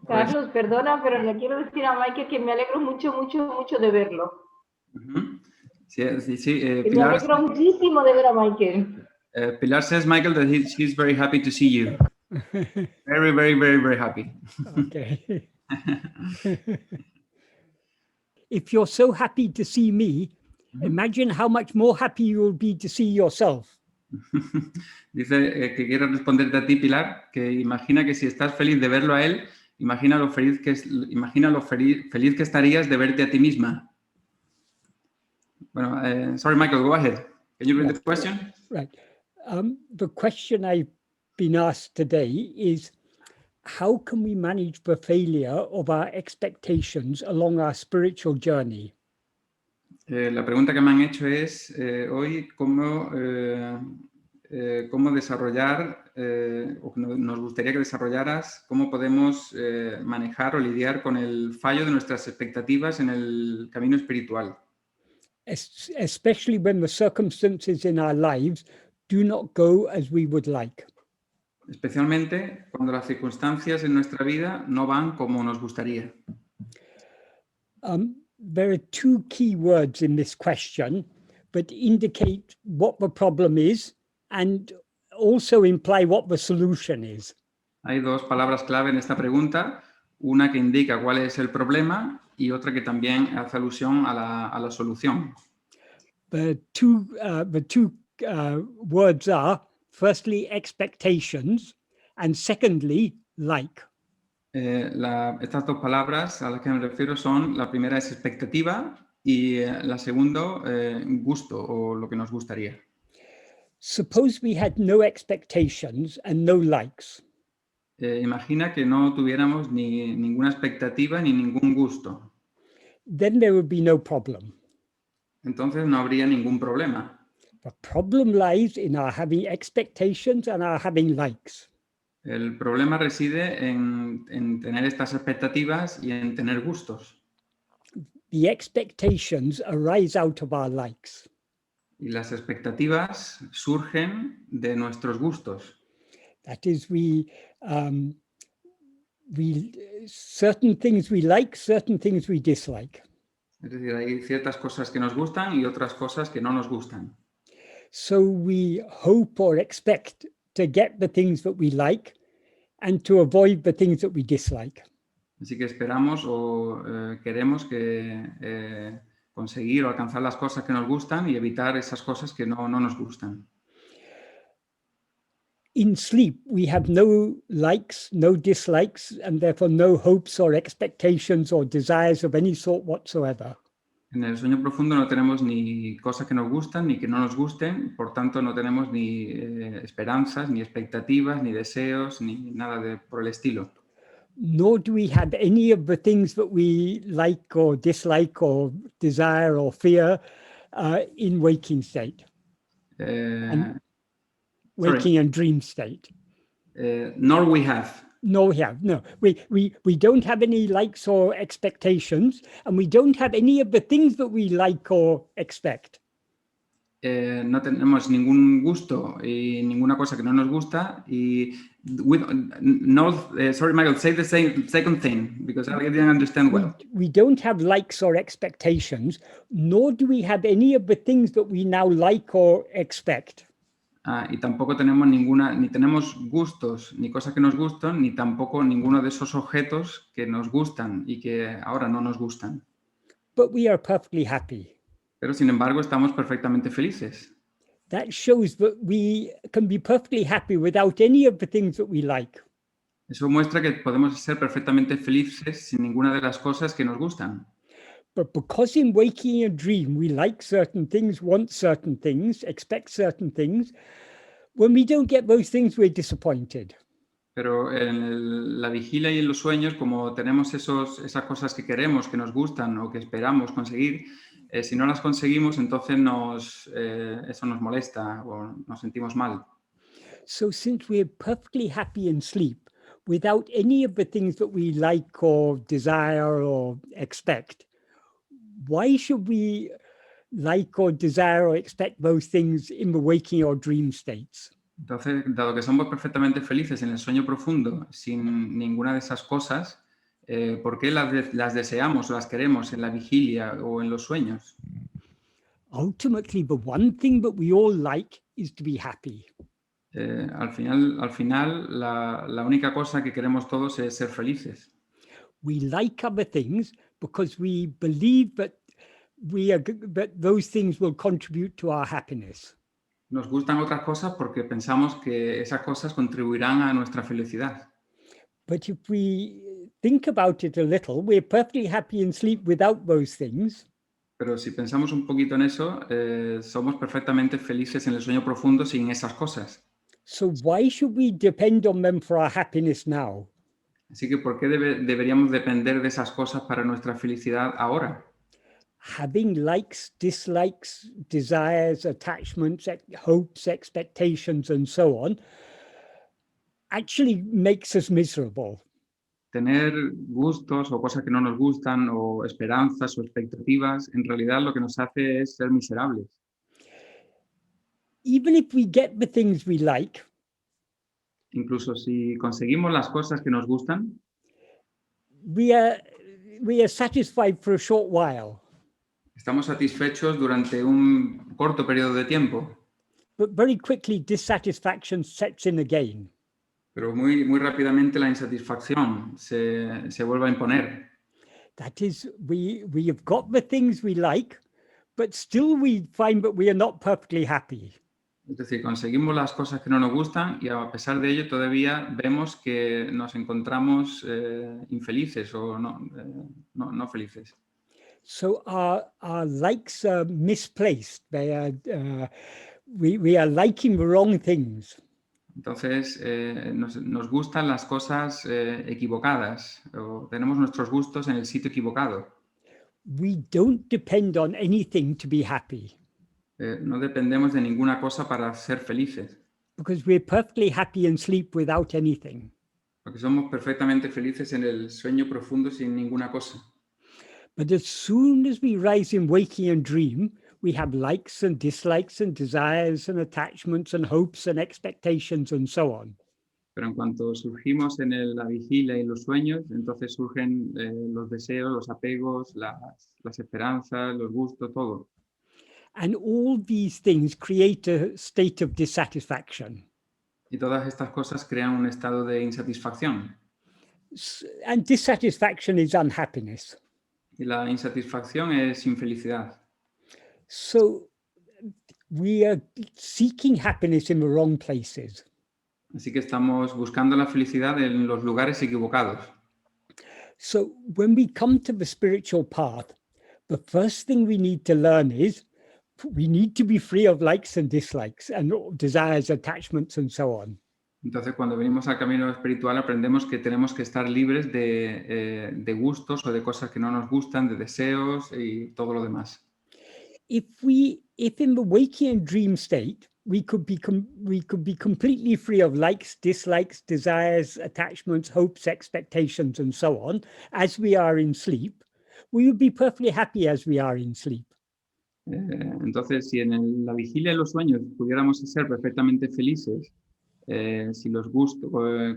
Carlos, perdona, pero le quiero decir a Michael que me alegro mucho, mucho, mucho de verlo. Sí, Que me Pilar, alegro muchísimo de ver a Michael. Pilar says, Michael, that she's very happy to see you. Very, very, very, very happy. Okay. If you're so happy to see me, imagine how much more happy you will be to see yourself. Dice que quiero responderte a ti, Pilar, que imagina que si estás feliz de verlo a él, imagina lo feliz que estarías de verte a ti misma. Bueno, sorry, Michael, go ahead. Can you read the question? Right. The question I've been asked today is, how can we manage the failure of our expectations along our spiritual journey? La pregunta que me han hecho es hoy cómo desarrollar, o que nos gustaría que desarrollaras, cómo podemos manejar o lidiar con el fallo de nuestras expectativas en el camino espiritual. Especially when the circumstances in our lives do not go as we would like. Especialmente cuando las circunstancias en nuestra vida no van como nos gustaría. There are two key words in this question that indicate what the problem is and also imply what the solution is. Hay dos palabras clave en esta pregunta, una que indica cuál es el problema y otra que también hace alusión a la solución. The two words are, firstly, expectations, and secondly, like. Estas dos palabras a las que me refiero son, la primera es expectativa y la segunda, gusto o lo que nos gustaría. Suppose we had no expectations and no likes. Imagina que no tuviéramos ninguna expectativa ni ningún gusto. Then there would be no problem. Entonces no habría ningún problema. The problem lies in our having expectations and our having likes. El problema reside en tener estas expectativas y en tener gustos. The expectations arise out of our likes. Y las expectativas surgen de nuestros gustos. That is, certain things we like, certain things we dislike. Es decir, hay ciertas cosas que nos gustan y otras cosas que no nos gustan. So we hope or expect to get the things that we like and to avoid the things that we dislike. Así que esperamos o queremos conseguir o alcanzar las cosas que nos gustan y evitar esas cosas que no nos gustan. In sleep, we have no likes, no dislikes, and therefore no hopes or expectations or desires of any sort whatsoever. En el sueño profundo no tenemos ni cosas que nos gustan ni que no nos gusten, por tanto no tenemos ni esperanzas, ni expectativas, ni deseos, ni nada por el estilo. Nor do we have any of the things that we like or dislike or desire or fear in waking state. Waking and dream state. Nor we have. No, we have. No, we don't have any likes or expectations, and we don't have any of the things that we like or expect. No tenemos ningún gusto y ninguna cosa que no nos gusta. Y sorry, Michael, say the second thing, because I didn't understand well. We don't have likes or expectations, nor do we have any of the things that we now like or expect. Y tampoco tenemos ni tenemos gustos, ni cosas que nos gustan, ni tampoco ninguno de esos objetos que nos gustan y que ahora no nos gustan. But we are perfectly happy. Pero sin embargo estamos perfectamente felices. That shows that we can be perfectly happy without any of the things that we like. Eso muestra que podemos ser perfectamente felices sin ninguna de las cosas que nos gustan. But because in waking a dream, we like certain things, want certain things, expect certain things, when we don't get those things, we're disappointed. Pero en la vigilia y en los sueños, como tenemos esas cosas que queremos, que nos gustan o que esperamos conseguir, si no las conseguimos, entonces eso nos molesta o nos sentimos mal. So since we're perfectly happy in sleep, without any of the things that we like or desire or expect, why should we like or desire or expect those things in the waking or dream states? Entonces, dado que somos perfectamente felices en el sueño profundo, sin ninguna de esas cosas, ¿Por qué las deseamos o las queremos en la vigilia o en los sueños? Ultimately, the one thing that we all like is to be happy. Al final la única cosa que queremos todos es ser felices. We like other things because we believe that that those things will contribute to our happiness. Nos gustan otras cosas porque pensamos que esas cosas contribuirán a nuestra felicidad. But if we think about it a little, we're perfectly happy in sleep without those things. Pero si pensamos un poquito en eso, somos perfectamente felices en el sueño profundo sin esas cosas. So why should we depend on them for our happiness now? Así que ¿por qué deberíamos depender de esas cosas para nuestra felicidad ahora? Having likes, dislikes, desires, attachments, hopes, expectations, and so on actually makes us miserable. Tener gustos o cosas que no nos gustan o esperanzas o expectativas, en realidad lo que nos hace es ser miserables. Even if we get the things we like, Incluso si conseguimos las cosas que nos gustan, we are satisfied for a short while. estamos satisfechos durante un corto periodo de tiempo, But very quickly, dissatisfaction sets in again. pero muy rápidamente la insatisfacción se vuelve a imponer. That is, we have got the things we like, but still we find that we are not perfectly happy. Es decir, conseguimos las cosas que no nos gustan y a pesar de ello todavía vemos que nos encontramos infelices o no felices. So our likes are misplaced. They are, we are liking the wrong things. Entonces, nos gustan las cosas equivocadas o tenemos nuestros gustos en el sitio equivocado. We don't depend on anything to be happy No dependemos de ninguna cosa para ser felices, because we're perfectly happy in sleep without anything. porque somos perfectamente felices en el sueño profundo sin ninguna cosa. But as soon as we rise in waking and dream, we have likes and dislikes and desires and attachments and hopes and expectations and so on. Pero en cuanto surgimos en la vigilia y los sueños, entonces surgen los deseos, los apegos, las esperanzas, los gustos, todo. And all these things create a state of dissatisfaction. Y todas estas cosas crean un estado de insatisfacción. And dissatisfaction is unhappiness. Y la insatisfacción es infelicidad. So we are seeking happiness in the wrong places. Así que estamos buscando la felicidad en los lugares equivocados. So when we come to the spiritual path, the first thing we need to learn is we need to be free of likes and dislikes and desires, attachments, and so on. Entonces, cuando venimos al camino espiritual, aprendemos que tenemos que estar libres de gustos o de cosas que no nos gustan, de deseos y todo lo demás. If in the waking and dream state, we could be completely free of likes, dislikes, desires, attachments, hopes, expectations, and so on, as we are in sleep, we would be perfectly happy as we are in sleep. Entonces, si en la vigilia y los sueños pudiéramos ser perfectamente felices, si los gustos,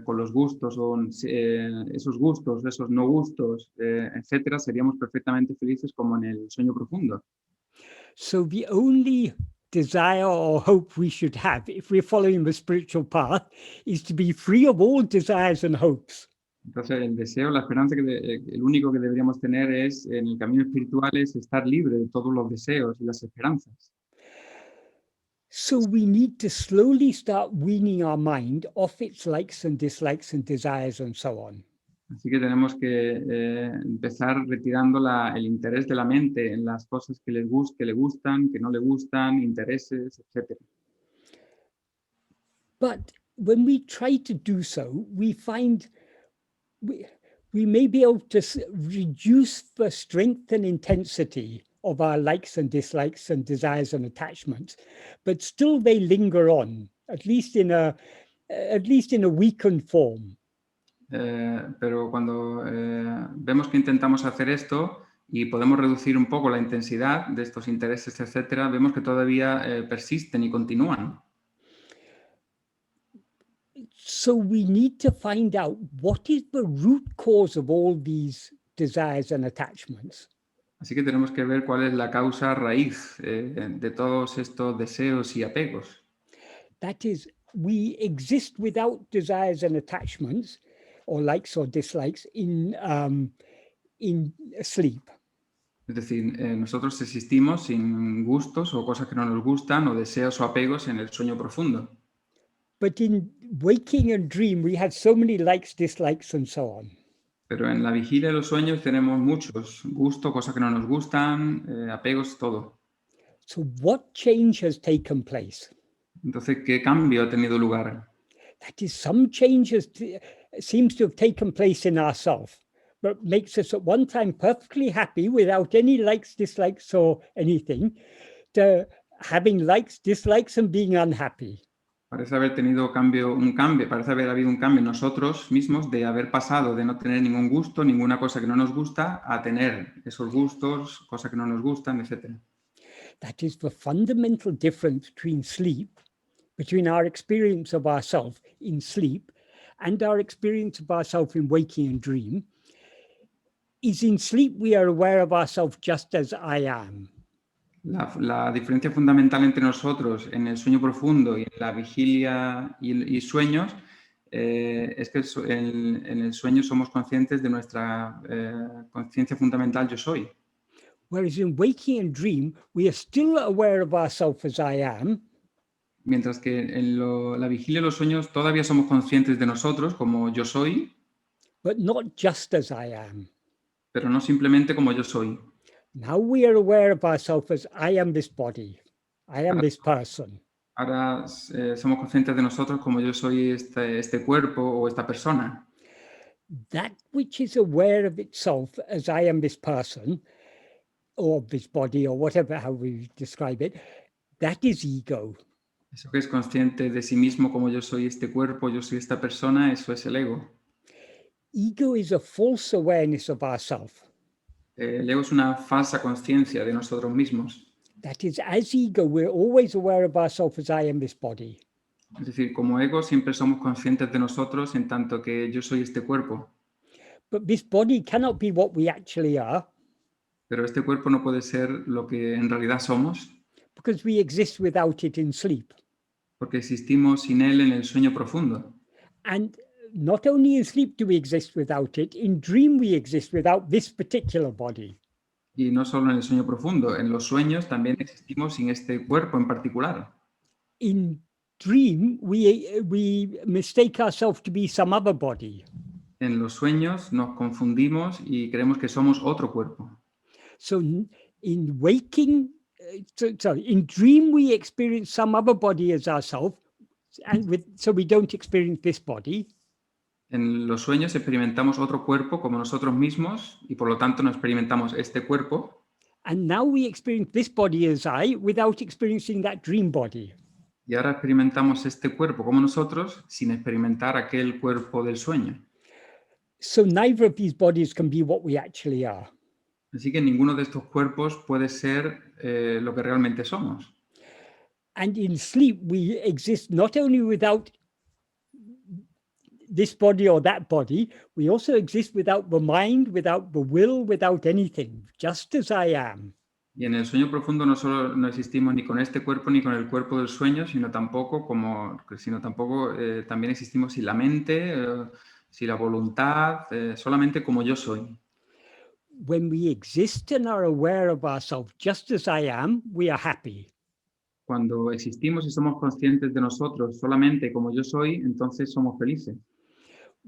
con los gustos o esos gustos, esos no gustos, etcétera, seríamos perfectamente felices como en el sueño profundo. So the only desire or hope we should have if we're following the spiritual path is to be free of all desires and hopes. Entonces, el deseo, la esperanza, el único que deberíamos tener es, en el camino espiritual, es estar libre de todos los deseos y las esperanzas. So we need to slowly start weaning our mind off its likes and dislikes and desires and so on. Así que tenemos que empezar retirando el interés de la mente en las cosas que le gustan, que no le gustan, intereses, etc. But when we try to do so, we find we may be able to reduce the strength and intensity of our likes and dislikes and desires and attachments, but still they linger on, at least in a weakened form. Pero cuando vemos que intentamos hacer esto y podemos reducir un poco la intensidad de estos intereses, etcétera, vemos que todavía persisten y continúan. So we need to find out what is the root cause of all these desires and attachments. Así que tenemos que ver cuál es la causa raíz de todos estos deseos y apegos. That is, we exist without desires and attachments, or likes or dislikes, in sleep. Es decir, nosotros existimos sin gustos o cosas que no nos gustan o deseos o apegos en el sueño profundo. But in waking and dream, we have so many likes, dislikes, and so on. Pero en la vigilia de los sueños tenemos muchos gustos, cosas que no nos gustan, apegos, todo. So what change has taken place? Entonces, ¿qué cambio ha tenido lugar? That is, some change seems to have taken place in ourselves, but makes us at one time perfectly happy without any likes, dislikes, or anything, to having likes, dislikes, and being unhappy. Parece haber habido un cambio en nosotros mismos de haber pasado de no tener ningún gusto, ninguna cosa que no nos gusta, a tener esos gustos, cosas que no nos gustan, etc. That is the fundamental difference between sleep, between our experience of ourselves in sleep and our experience of ourselves in waking and dream, is in sleep we are aware of ourselves just as I am. La diferencia fundamental entre nosotros en el sueño profundo y en la vigilia y sueños es que en el sueño somos conscientes de nuestra conciencia fundamental, yo soy. Whereas in waking and dream, we are still aware of ourselves as I am. Mientras que en la vigilia y los sueños todavía somos conscientes de nosotros como yo soy, But not just as I am. pero no simplemente como yo soy. Now we are aware of ourselves as I am this body, I am this person. Ahora somos conscientes de nosotros como yo soy este cuerpo o esta persona. That which is aware of itself as I am this person, or this body, or whatever, how we describe it, that is ego. Eso que es consciente de sí mismo como yo soy este cuerpo, yo soy esta persona, eso es el ego. Ego is a false awareness of ourself. El ego es una falsa conciencia de nosotros mismos. That is, as ego, we're always aware of ourselves as I am this body. Es decir, como ego siempre somos conscientes de nosotros en tanto que yo soy este cuerpo. But this body cannot be what we actually are, Pero este cuerpo no puede ser lo que en realidad somos, because we exist without it in sleep. porque existimos sin él en el sueño profundo. And not only in sleep do we exist without it, in dream we exist without this particular body. Y no solo en el sueño profundo, en los sueños también existimos sin este cuerpo en particular. In dream, we mistake ourselves to be some other body. En los sueños nos confundimos y creemos que somos otro cuerpo. So in waking, in dream we experience some other body as ourselves, and so we don't experience this body. En los sueños experimentamos otro cuerpo como nosotros mismos y por lo tanto no experimentamos este cuerpo. And now we experience this body as I without experiencing that dream body. Y ahora experimentamos este cuerpo como nosotros sin experimentar aquel cuerpo del sueño. So neither of these bodies can be what we actually are. Así que ninguno de estos cuerpos puede ser lo que realmente somos. And in sleep, we exist not only without this body or that body, we also exist without the mind, without the will, without anything, just as I am. Y en el sueño profundo no solo no existimos ni con este cuerpo ni con el cuerpo del sueño, sino tampoco también existimos sin la mente, sin la voluntad, solamente como yo soy. When we exist and are aware of ourselves just as I am, we are happy. Cuando existimos y somos conscientes de nosotros solamente como yo soy, entonces somos felices.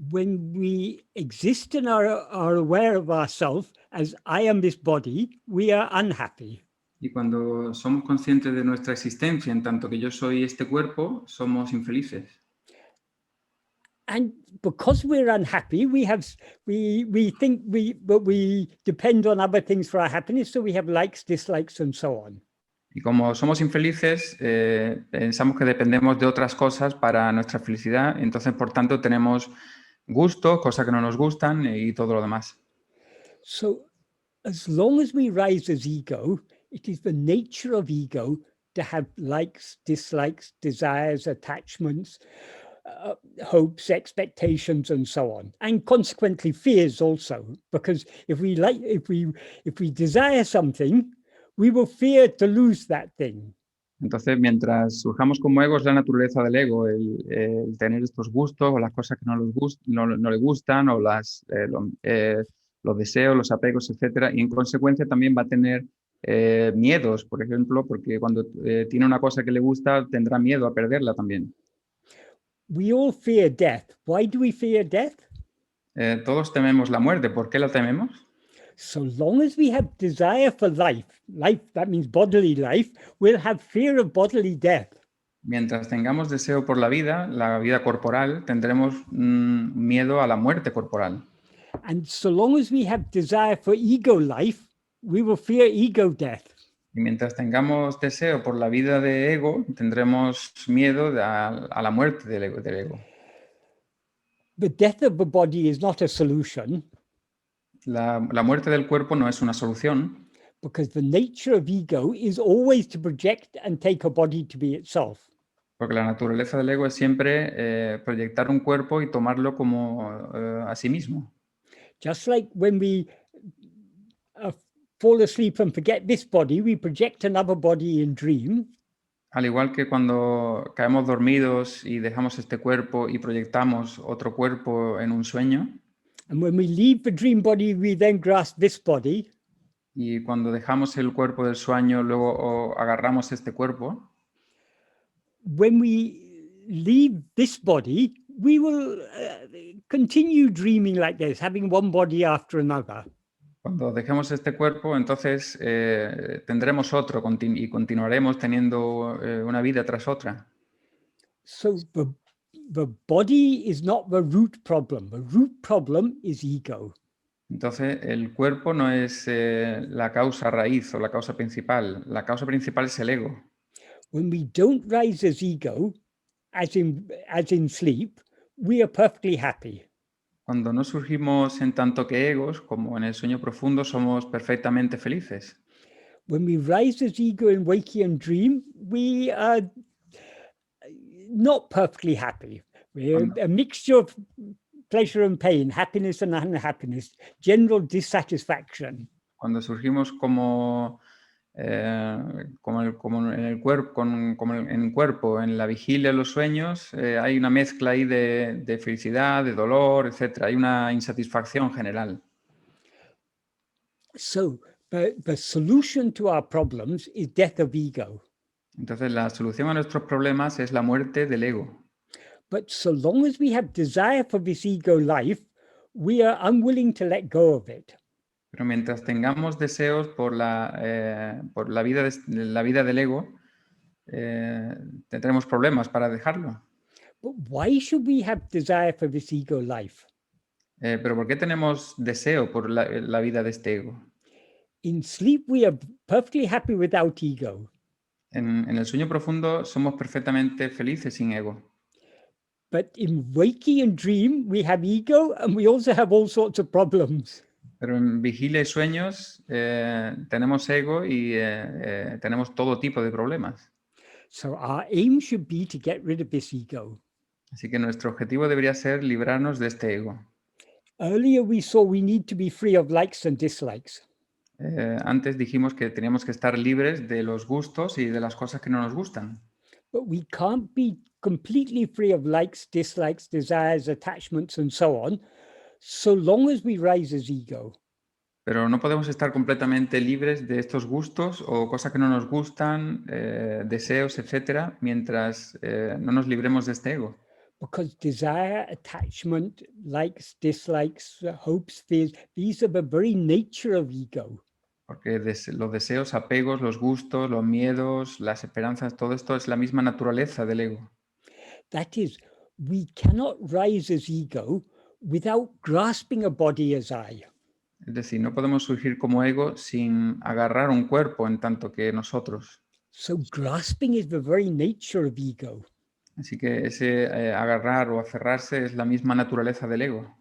When we exist and are aware of ourselves as I am this body, we are unhappy. Y cuando somos conscientes de nuestra existencia, en tanto que yo soy este cuerpo, somos infelices. And because we're unhappy, we think we depend on other things for our happiness, so we have likes, dislikes, and so on. Y como somos infelices, pensamos que dependemos de otras cosas para nuestra felicidad, entonces por tanto tenemos gustos, cosas que no nos gustan y todo lo demás. So as long as we rise as ego, it is the nature of ego to have likes, dislikes, desires, attachments, hopes, expectations, and so on, and consequently fears also. Because if we desire something, we will fear to lose that thing. Entonces, mientras surjamos como ego, es la naturaleza del ego, el tener estos gustos o las cosas que no le gustan o los deseos, los apegos, etcétera. Y en consecuencia también va a tener miedos, por ejemplo, porque cuando tiene una cosa que le gusta, tendrá miedo a perderla también. We all fear death. Why do we fear death? Todos tememos la muerte. ¿Por qué la tememos? So long as we have desire for life, that means bodily life, we'll have fear of bodily death. Mientras tengamos deseo por la vida corporal, tendremos miedo a la muerte corporal. And so long as we have desire for ego life, we will fear ego death. Y mientras tengamos deseo por la vida de ego, tendremos miedo a la muerte del ego. The death of the body is not a solution. La muerte del cuerpo no es una solución, because the nature of ego is always to project and take a body to be itself. porque la naturaleza del ego es siempre proyectar un cuerpo y tomarlo como a sí mismo. Just like when we fall asleep and forget this body, we project another body in dream. Al igual que cuando caemos dormidos y dejamos este cuerpo y proyectamos otro cuerpo en un sueño. And when we leave the dream body, we then grasp this body. Y cuando dejamos el cuerpo del sueño, luego agarramos este cuerpo. When we leave this body, we will continue dreaming like this, having one body after another. Cuando dejemos este cuerpo, entonces tendremos otro y continuaremos teniendo una vida tras otra. So the body is not the root problem. The root problem is ego. Entonces, el cuerpo no es la causa raíz o la causa principal. La causa principal es el ego. When we don't rise as ego, as in sleep, we are perfectly happy. Cuando no surgimos en tanto que egos, como en el sueño profundo, somos perfectamente felices. When we rise as ego in waking and dream, we are not perfectly happy. We're a mixture of pleasure and pain, happiness and unhappiness, general dissatisfaction. Cuando surgimos como en el cuerpo, en la vigilia, en los sueños, hay una mezcla ahí de felicidad, de dolor, etc. Hay una insatisfacción general. So the solution to our problems is death of ego. Entonces, la solución a nuestros problemas es la muerte del ego. But so long as we have desire for this ego life, we are unwilling to let go of it. Pero mientras tengamos deseos por la vida del ego, tendremos problemas para dejarlo. But why should we have desire for this ego life? Pero ¿por qué tenemos deseo por la vida de este ego? In sleep, we are perfectly happy without ego. En el sueño profundo somos perfectamente felices sin ego. But in waking and dream, we have ego and we also have all sorts of problems. Pero en vigilia y sueños tenemos ego y tenemos todo tipo de problemas. So our aim should be to get rid of this ego. Así que nuestro objetivo debería ser librarnos de este ego. Earlier we saw we need to be free of likes and dislikes. Antes dijimos que teníamos que estar libres de los gustos y de las cosas que no nos gustan. But we can't be completely free of likes, dislikes, desires, attachments, and so on, so long as we rise as ego. Pero no podemos estar completamente libres de estos gustos o cosas que no nos gustan, deseos, etcétera, mientras no nos libremos de este ego. Because desire, attachment, likes, dislikes, hopes, fears, these are the very nature of ego. Porque los deseos, apegos, los gustos, los miedos, las esperanzas, todo esto es la misma naturaleza del ego. That is, we cannot rise as ego without grasping a body as I. Es decir, no podemos surgir como ego sin agarrar un cuerpo en tanto que nosotros. So grasping is the very nature of ego. Así que ese agarrar o aferrarse es la misma naturaleza del ego.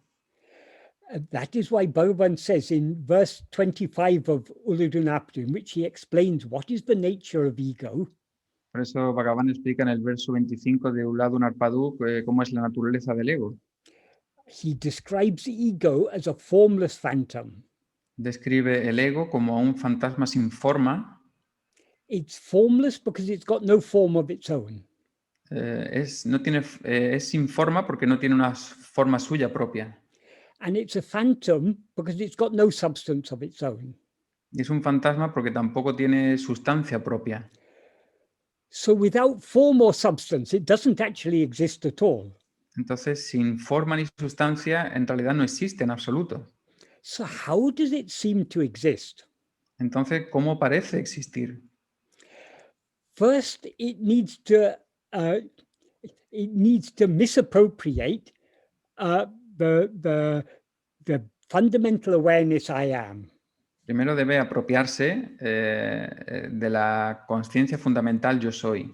That is why Bhagavan says in verse 25 of Uḷḷadu Nāṛpadu, in which he explains what is the nature of ego. Por eso Bhagavan explica en el verso 25 de Uḷḷadu Nāṛpadu cómo es la naturaleza del ego. He describes the ego as a formless phantom. Describe el ego como un fantasma sin forma. It's formless because it's got no form of its own. Es sin forma porque no tiene una forma suya propia. And it's a phantom because it's got no substance of its own. Y es un fantasma porque tampoco tiene sustancia propia. So without form or substance, it doesn't actually exist at all. Entonces, sin forma ni sustancia, en realidad no existe en absoluto. So how does it seem to exist? Entonces, ¿cómo parece existir? First, it needs to misappropriate the fundamental awareness I am. Primero debe apropiarse de la conciencia fundamental yo soy.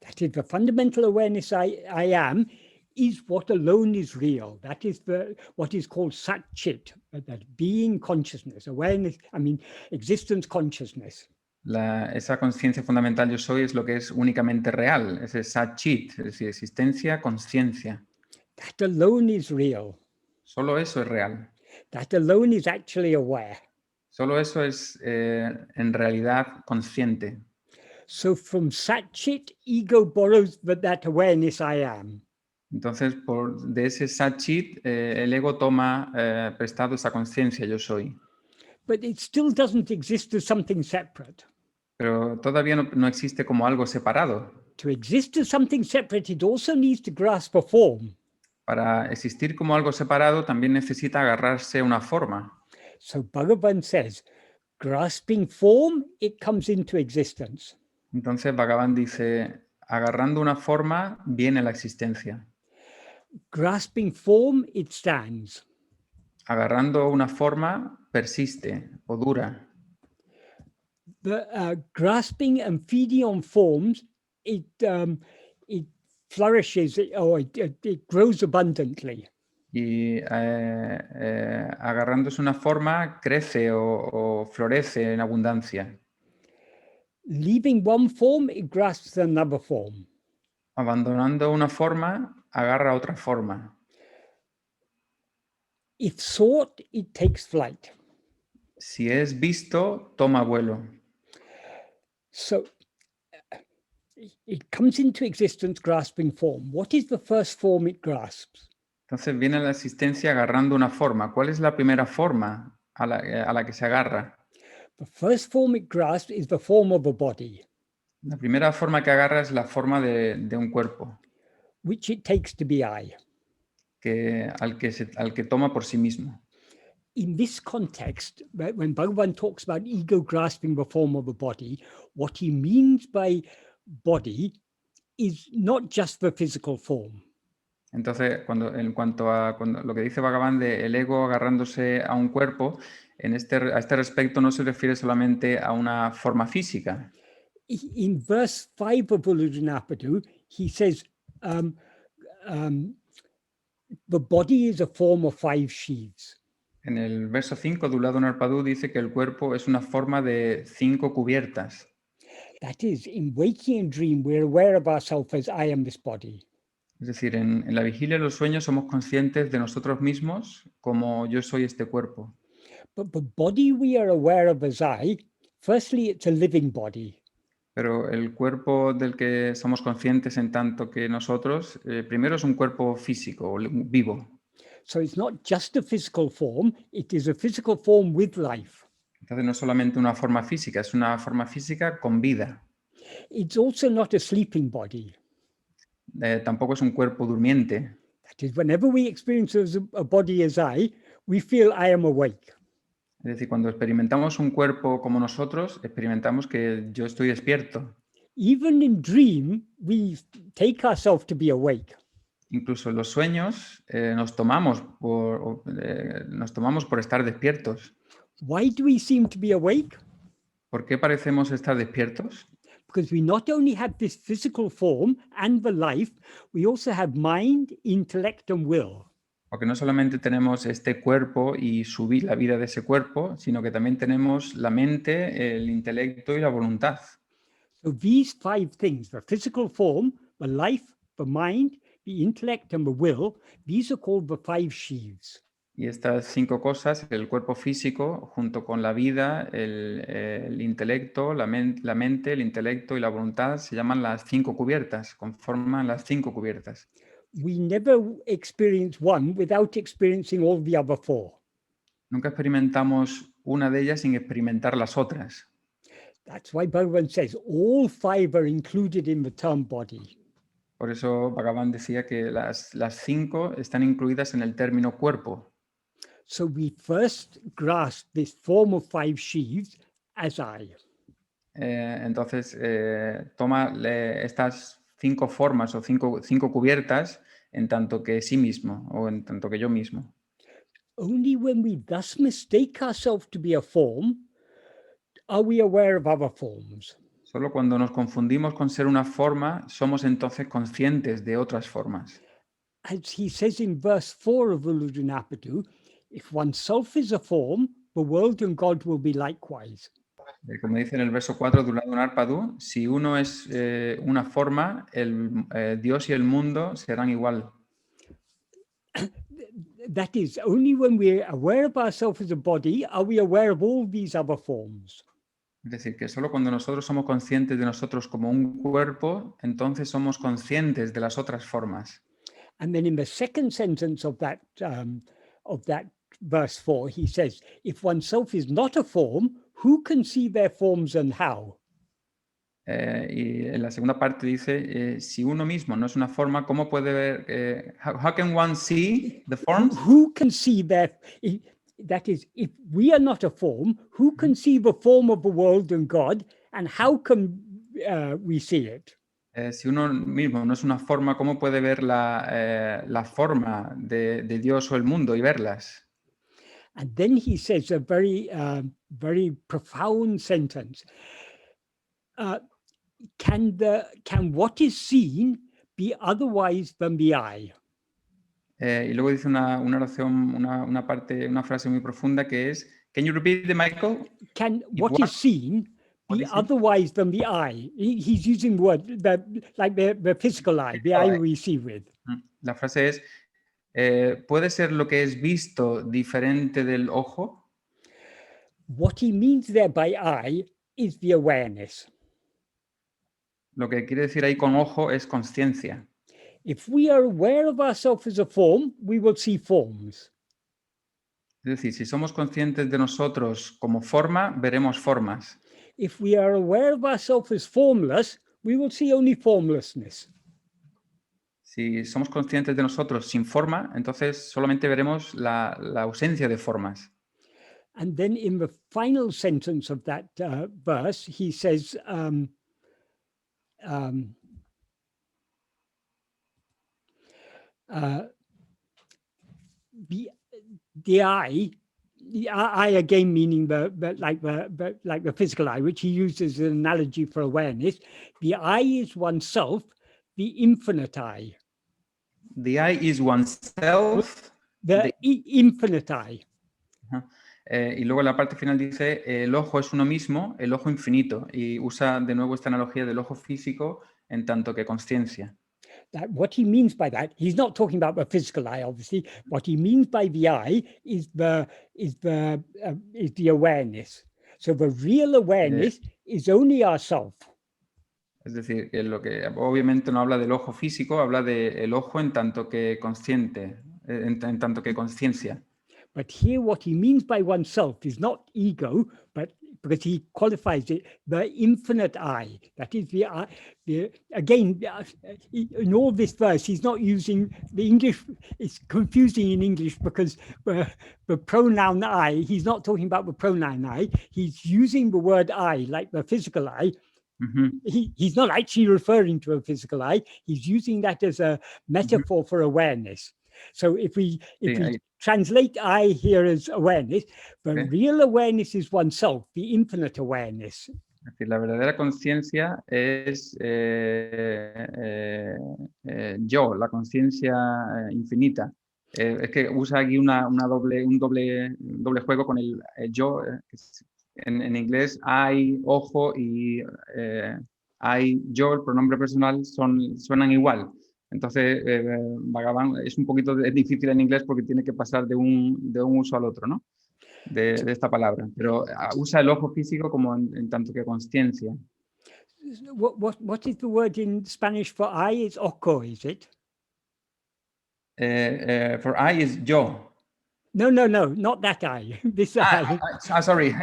That is, the fundamental awareness I am is what alone is real. That is what is called Sat Chit, that being consciousness, awareness, existence consciousness. Esa conciencia fundamental yo soy es lo que es únicamente real, es el Sat Chit, es decir, existencia, conciencia. That alone is real. Solo eso es real. That alone is actually aware. Solo eso es en realidad consciente. So from Sat Chit, ego borrows that awareness I am. Entonces, de ese Sat Chit, el ego toma prestado esa conciencia yo soy. But it still doesn't exist as something separate. Pero todavía no existe como algo separado. To exist as something separate, it also needs to grasp a form. Para existir como algo separado, también necesita agarrarse a una forma. So Bhagavan says, grasping form, it comes into existence. Entonces Bhagavan dice, agarrando una forma, viene la existencia. Grasping form, it stands. Agarrando una forma, persiste o dura. Grasping and feeding on forms, it flourishes or it grows abundantly. Y agarrándose una forma, crece o florece en abundancia. Leaving one form, it grasps another form. Abandonando una forma, agarra otra forma. If sought, it takes flight. Si es visto, toma vuelo. So it comes into existence grasping form. What is the first form it grasps? Entonces viene la existencia agarrando una forma. ¿Cuál es la primera forma a la que se agarra? The first form it grasps is the form of a body, La primera forma que agarra es la forma de un cuerpo, which it takes to be I. al que toma por sí mismo. In this context, when Bhagavan talks about ego grasping the form of a body, what he means by body is not just the physical form. Entonces, en cuanto a lo que dice Bhagavan de el ego agarrándose a un cuerpo, a este respecto no se refiere solamente a una forma física. In verse 5 of Uḷḷadu Nāṛpadu, he says, the body is a form of 5 sheaths. En el verso 5 de Uḷḷadu Nāṛpadu dice que el cuerpo es una forma de 5 cubiertas. That is, in waking and dream, we're aware of ourselves as I am this body. Es decir, en la vigilia y los sueños somos conscientes de nosotros mismos como yo soy este cuerpo. But the body we are aware of as I, firstly, it's a living body. Pero el cuerpo del que somos conscientes en tanto que nosotros, primero es un cuerpo físico, vivo. So it's not just a physical form, it is a physical form with life. Entonces no es solamente una forma física, es una forma física con vida. It's also not a sleeping body. Tampoco es un cuerpo durmiente. That is, whenever we experience a body as I, we feel I am awake. Es decir, cuando experimentamos un cuerpo como nosotros, experimentamos que yo estoy despierto. Even in dream, we take ourselves to be awake. Incluso en los sueños nos tomamos por estar despiertos. Why do we seem to be awake? ¿Por qué parecemos estar despiertos? Because we not only have this physical form and the life, we also have mind, intellect, and will. Porque no solamente tenemos este cuerpo y la vida de ese cuerpo, sino que también tenemos la mente, el intelecto y la voluntad. So these 5 things, the physical form, the life, the mind, the intellect, and the will, these are called the 5 sheaves. Y estas 5 cosas, el cuerpo físico, junto con la vida, el intelecto, la mente, el intelecto y la voluntad, se llaman las 5 cubiertas, conforman las 5 cubiertas. We never experience one without experiencing all the other 4. Nunca experimentamos una de ellas sin experimentar las otras. That's why Bhagavan says all 5 are included in the term body. Por eso Bhagavan decía que las 5 están incluidas en el término cuerpo. So we first grasp this form of 5 sheaves as I. Entonces, toma estas 5 formas o 5 cubiertas en tanto que sí mismo o en tanto que yo mismo. Only when we thus mistake ourselves to be a form are we aware of other forms. Solo cuando nos confundimos con ser una forma, somos entonces conscientes de otras formas. As he says in verse 4 of Uḷḷadu Nāṛpadu, if oneself is a form, the world and God will be likewise. Como dice en el verso 4 de Uḷḷadu Nāṛpadu, si uno es una forma, Dios y el mundo serán igual. That is, only when we're aware of ourselves as a body are we aware of all these other forms. Es decir, que solo cuando nosotros somos conscientes de nosotros como un cuerpo, entonces somos conscientes de las otras formas. And then in the second sentence of that verse 4, he says, if oneself is not a form, who can see their forms and how? Y en la segunda parte dice, si uno mismo no es una forma, ¿cómo puede ver? How can one see the forms? Who can see their... That is, if we are not a form, who can see the form of the world and God, and how can we see it? Si uno mismo no es una forma, ¿cómo puede ver la forma de Dios o el mundo y verlas? And then he says a very, very profound sentence. Can what is seen be otherwise than the eye? Y luego dice una oración, una frase muy profunda que es, can you repeat it, Michael? Can what is seen be otherwise than the eye? He's using word like the physical eye, the eye we see with. La frase es, ¿puede ser lo que es visto diferente del ojo? What he means there by eye is the awareness. Lo que quiere decir ahí con ojo es conciencia. If we are aware of ourselves as a form, we will see forms. Es decir, si somos conscientes de nosotros como forma, veremos formas. If we are aware of ourselves as formless, we will see only formlessness. Si somos conscientes de nosotros sin forma, entonces solamente veremos la ausencia de formas. And then in the final sentence of that verse, he says, the eye again meaning the physical eye, which he uses as an analogy for awareness. The eye is oneself, the infinite eye. The eye is oneself. The infinite eye. Y luego en la parte final dice, el ojo es uno mismo, el ojo infinito. Y usa de nuevo esta analogía del ojo físico en tanto que conciencia. What he means by that, he's not talking about the physical eye, obviously. What he means by the eye is the awareness. So the real awareness is only ourself. Es decir, que lo que obviamente no habla del ojo físico, habla del ojo en tanto que consciente, en tanto que conciencia. But here what he means by oneself is not ego, but because he qualifies it, the infinite I. That is the eye. Again, in all this verse, he's not using the English. It's confusing in English because the pronoun I, he's not talking about the pronoun I. He's using the word I, like the physical I. Mm-hmm. He's not actually referring to a physical eye. He's using that as a metaphor for awareness. So if we translate I here as awareness, the real awareness is oneself, the infinite awareness. Es decir, la verdadera conciencia es yo, la conciencia infinita. Es que usa aquí un doble juego con el yo. En inglés hay, ojo y I, yo, el pronombre personal suenan igual. Entonces, Bhagavan es un poquito difícil en inglés porque tiene que pasar de un uso al otro, ¿no? De esta palabra. Pero usa el ojo físico como en tanto que consciencia. What is the word in Spanish for eye? It's ojo, is it? For I is yo. No, not that eye. This eye. Sorry.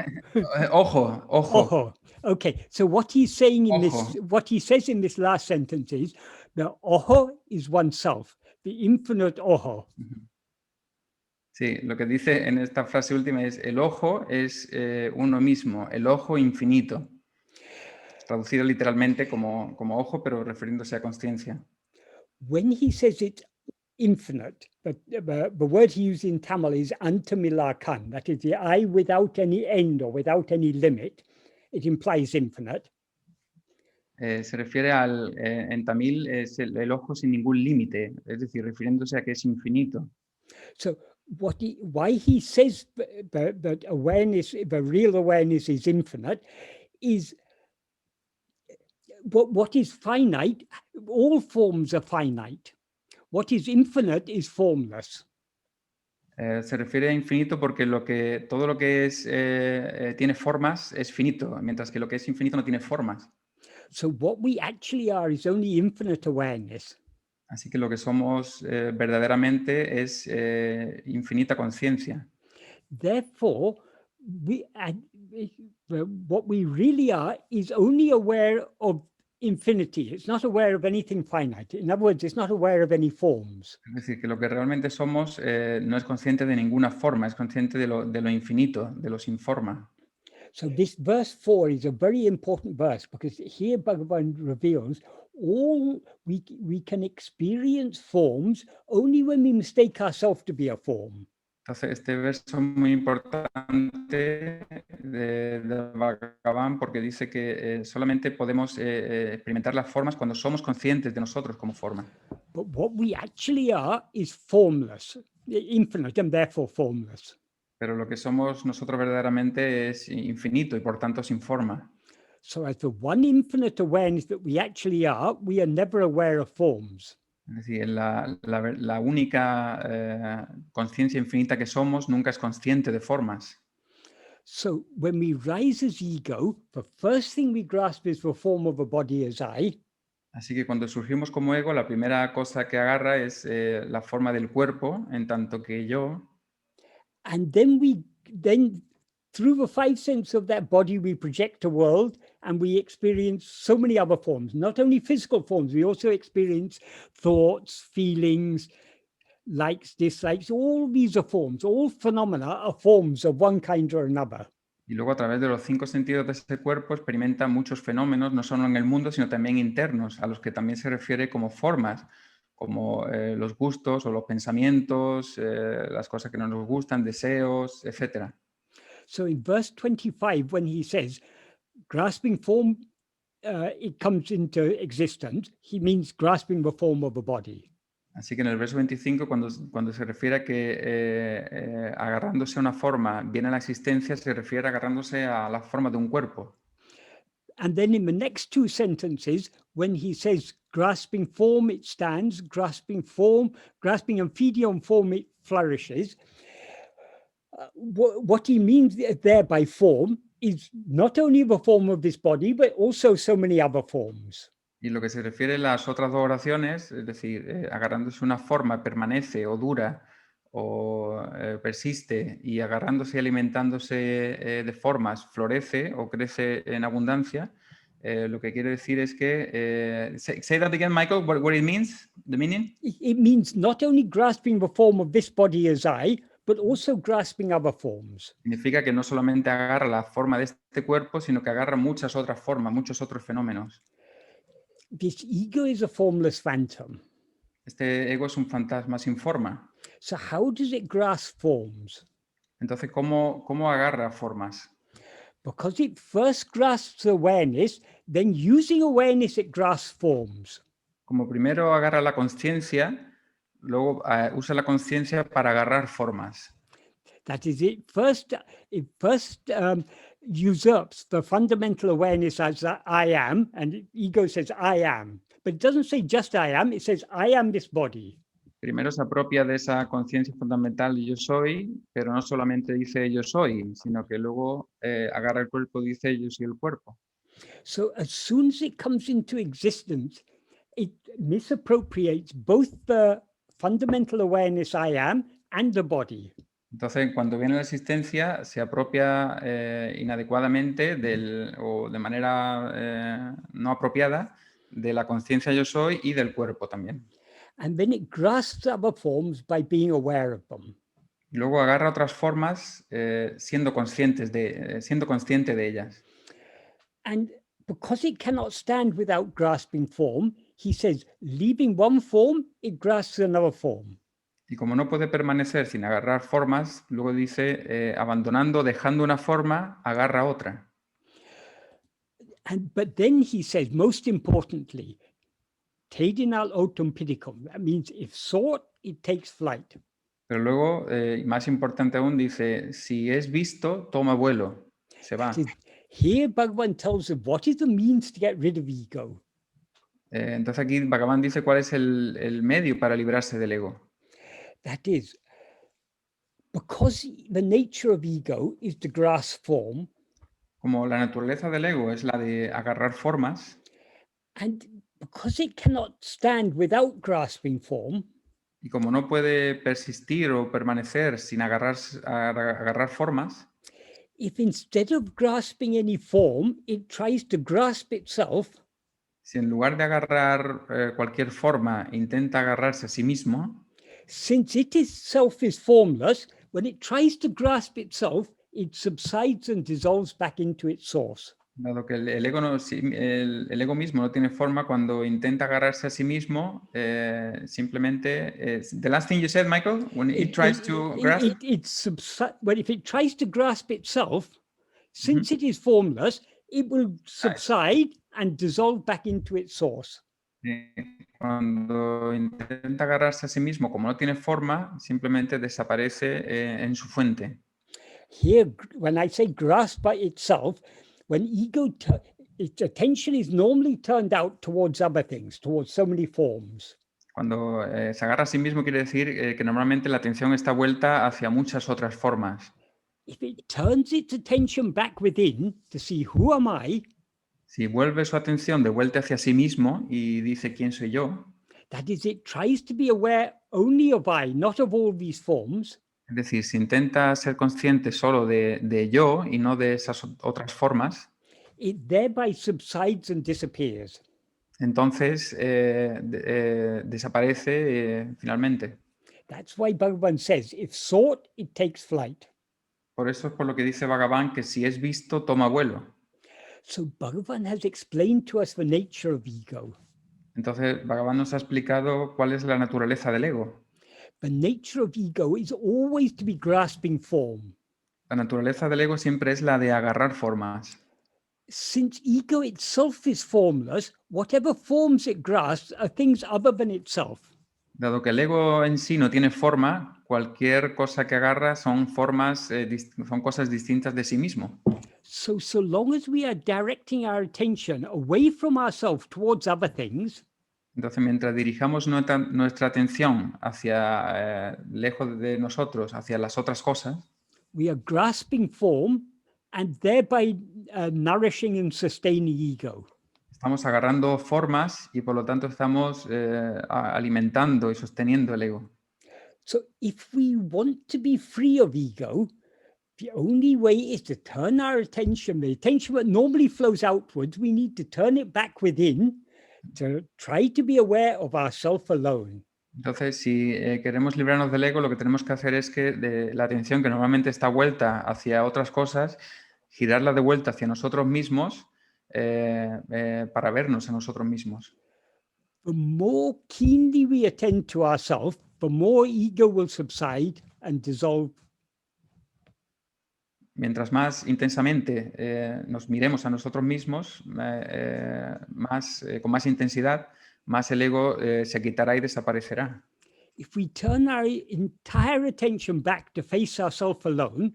Ojo. Ojo. Okay, so what he's saying in Ojo. what he says in this last sentence is the ojo is oneself, the infinite ojo. Sí, lo que dice en esta frase última es el ojo es uno mismo, el ojo infinito. Traducido literalmente como ojo, pero refiriéndose a consciencia. When he says it's infinite, but the word he used in Tamil is antamilakan, that is the eye without any end or without any limit. It implies infinite. Se refiere en tamil es el ojo sin ningún límite, es decir, refiriéndose a que es infinito. So why he says that awareness, the real awareness is infinite, is what is finite, all forms are finite. What is infinite is formless. Se refiere a infinito porque todo lo que tiene formas es finito, mientras que lo que es infinito no tiene formas. So what we actually are is only infinite awareness. Así que lo que somos verdaderamente es infinita conciencia. Therefore, what we really are is only aware of infinity. It's not aware of anything finite. In other words, it's not aware of any forms. Es decir, que lo que realmente somos no es consciente de ninguna forma, es consciente de lo infinito, de lo sin forma. So this verse 4 is a very important verse because here Bhagavan reveals we can experience forms only when we mistake ourselves to be a form. Entonces, este verso es muy importante de Bhagavan porque dice que solamente podemos experimentar las formas cuando somos conscientes de nosotros como forma. But what we actually are is formless, infinite and therefore formless. Pero lo que somos nosotros verdaderamente es infinito y por tanto sin forma. So as the one infinite awareness that we actually are, we are never aware of forms. Es decir, la única conciencia infinita que somos nunca es consciente de formas. So when we rise as ego, the first thing we grasp is the form of a body as I. Así que cuando surgimos como ego, la primera cosa que agarra es la forma del cuerpo, en tanto que yo. And then through the five senses of that body, we project a world and we experience so many other forms, not only physical forms, we also experience thoughts, feelings, likes, dislikes, all these are forms, all phenomena are forms of one kind or another. Y luego a través de los 5 sentidos de ese cuerpo experimenta muchos fenómenos, no solo en el mundo, sino también internos, a los que también se refiere como formas, como los gustos o los pensamientos, las cosas que no nos gustan, deseos, etc. So in verse 25, when he says, grasping form, it comes into existence, he means grasping the form of a body. Así que en el verso 25, cuando se refiere a que agarrándose a una forma viene a la existencia, se refiere a agarrándose a la forma de un cuerpo. And then in the next two sentences, when he says grasping form, it stands, grasping and feeding on form, it flourishes. What he means there by form is not only the form of this body, but also so many other forms. Y lo que se refiere a las otras dos oraciones, es decir, agarrándose una forma, permanece o dura o persiste, y agarrándose y alimentándose de formas, florece o crece en abundancia, lo que quiere decir es que... say that again, Michael, what it means, the meaning? It means not only grasping the form of this body as I, but also grasping other forms. Significa que no solamente agarra la forma de este cuerpo, sino que agarra muchas otras formas, muchos otros fenómenos. This ego is a formless phantom. Este ego es un fantasma sin forma. So how does it grasp forms? Entonces, ¿cómo agarra formas? Because it first grasps awareness, then using awareness it grasps forms. Como primero agarra la conciencia, luego usa la conciencia para agarrar formas. That is, it first usurps the fundamental awareness as I am, and ego says I am. But it doesn't say just I am, it says I am this body. Primero se apropia de esa conciencia fundamental yo soy, pero no solamente dice yo soy, sino que luego agarra el cuerpo y dice yo soy el cuerpo. So as soon as it comes into existence, it misappropriates both the fundamental awareness I am and the body. Entonces, cuando viene la existencia, se apropia inadecuadamente o de manera no apropiada de la conciencia yo soy y del cuerpo también. And then it grasps other forms by being aware of them. Y luego agarra otras formas siendo consciente de ellas. And because it cannot stand without grasping form, he says, leaving one form, it grasps another form. Y como no puede permanecer sin agarrar formas, luego dice, dejando una forma, agarra otra. But then he says, most importantly, Tedinal autum pidicum. That means if sought, it takes flight. Pero luego, más importante aún, dice, si es visto, toma vuelo, se va. Here Bhagavan tells us what is the means to get rid of ego. Entonces aquí Bhagavan dice cuál es el medio para librarse del ego. That is, because the nature of ego is to grasp form. Como la naturaleza del ego es la de agarrar formas. And because it cannot stand without grasping form. Y como no puede persistir o permanecer sin agarrar formas. If instead of grasping any form, it tries to grasp itself. Si en lugar de agarrar cualquier forma, intenta agarrarse a sí mismo. Since it itself is formless, when it tries to grasp itself, it subsides and dissolves back into its source. Dado que el ego mismo no tiene forma, cuando intenta agarrarse a sí mismo, simplemente... the last thing you said, Michael, when it tries to grasp... But if it tries to grasp itself, since it is formless, it will subside and dissolve back into its source. Cuando intenta agarrarse a sí mismo, como no tiene forma, simplemente desaparece en su fuente. Here, when I say grasp by itself, when its attention is normally turned out towards other things, towards so many forms. Cuando se agarra a sí mismo quiere decir que normalmente la atención está vuelta hacia muchas otras formas. If it turns its attention back within to see who am I, si vuelve su atención de vuelta hacia sí mismo y dice quién soy yo, that is, it tries to be aware only of I, not of all these forms. Es decir, si intenta ser consciente solo de yo y no de esas otras formas, it thereby subsides and disappears. Entonces desaparece finalmente. That's why Bhagavan says, if sought, it takes flight. Por eso es por lo que dice Bhagavan que si es visto, toma vuelo. So Bhagavan has explained to us the nature of ego. Entonces Bhagavan nos ha explicado cuál es la naturaleza del ego. The nature of ego is always to be grasping form. La naturaleza del ego siempre es la de agarrar formas. Since ego itself is formless, whatever forms it grasps are things other than itself. Dado que el ego en sí no tiene forma, cualquier cosa que agarra son cosas distintas de sí mismo. So long as we are directing our attention away from ourselves towards other things, entonces mientras dirijamos nuestra atención hacia lejos de nosotros, hacia las otras cosas, we are grasping form and thereby nourishing and sustaining ego. Estamos agarrando formas y por lo tanto estamos alimentando y sosteniendo el ego. So if we want to be free of ego, the only way is to turn our attention, the attention that normally flows outwards, we need to turn it back within to try to be aware of ourself alone. Entonces, si queremos librarnos del ego, lo que tenemos que hacer es que la atención que normalmente está vuelta hacia otras cosas, girarla de vuelta hacia nosotros mismos para vernos a nosotros mismos. The more keenly we attend to ourselves, the more ego will subside and dissolve. Mientras más intensamente nos miremos a nosotros mismos, con más intensidad, más el ego se quitará y desaparecerá. If we turn our entire attention back to face ourselves alone,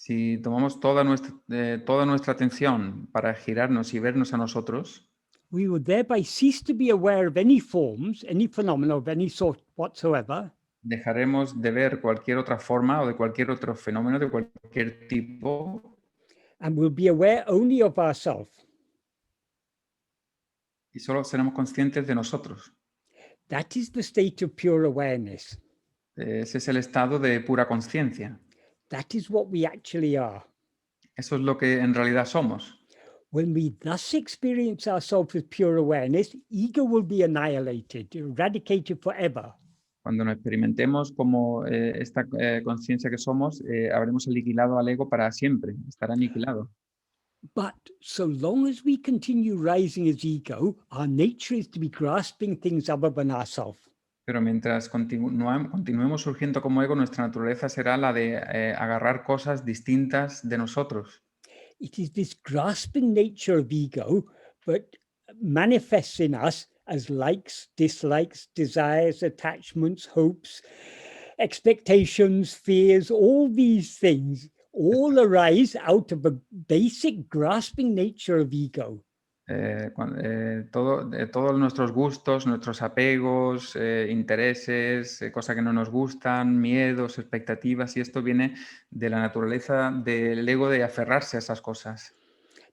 Si tomamos toda nuestra atención para girarnos y vernos a nosotros, we will thereby cease to be aware of any forms, any phenomena of any sort whatsoever, dejaremos de ver cualquier otra forma o de cualquier otro fenómeno de cualquier tipo and will be aware only of ourselves. y solo seremos conscientes de nosotros. That is the state of pure awareness. Ese es el estado de pura conciencia. That is what we actually are. Eso es lo que en realidad somos. When we thus experience ourselves with pure awareness, ego will be annihilated, eradicated forever. Cuando nos experimentemos como esta conciencia que somos, habremos aniquilado al ego para siempre, estará aniquilado. But so long as we continue rising as ego, our nature is to be grasping things other than ourselves. Pero mientras continuemos surgiendo como ego, nuestra naturaleza será la de agarrar cosas distintas de nosotros. It is this grasping nature of ego that manifests in us as likes, dislikes, desires, attachments, hopes, expectations, fears, all these things all arise out of a basic grasping nature of ego. Todos nuestros gustos, nuestros apegos, intereses, cosas que no nos gustan, miedos, expectativas, y esto viene de la naturaleza del ego de aferrarse a esas cosas.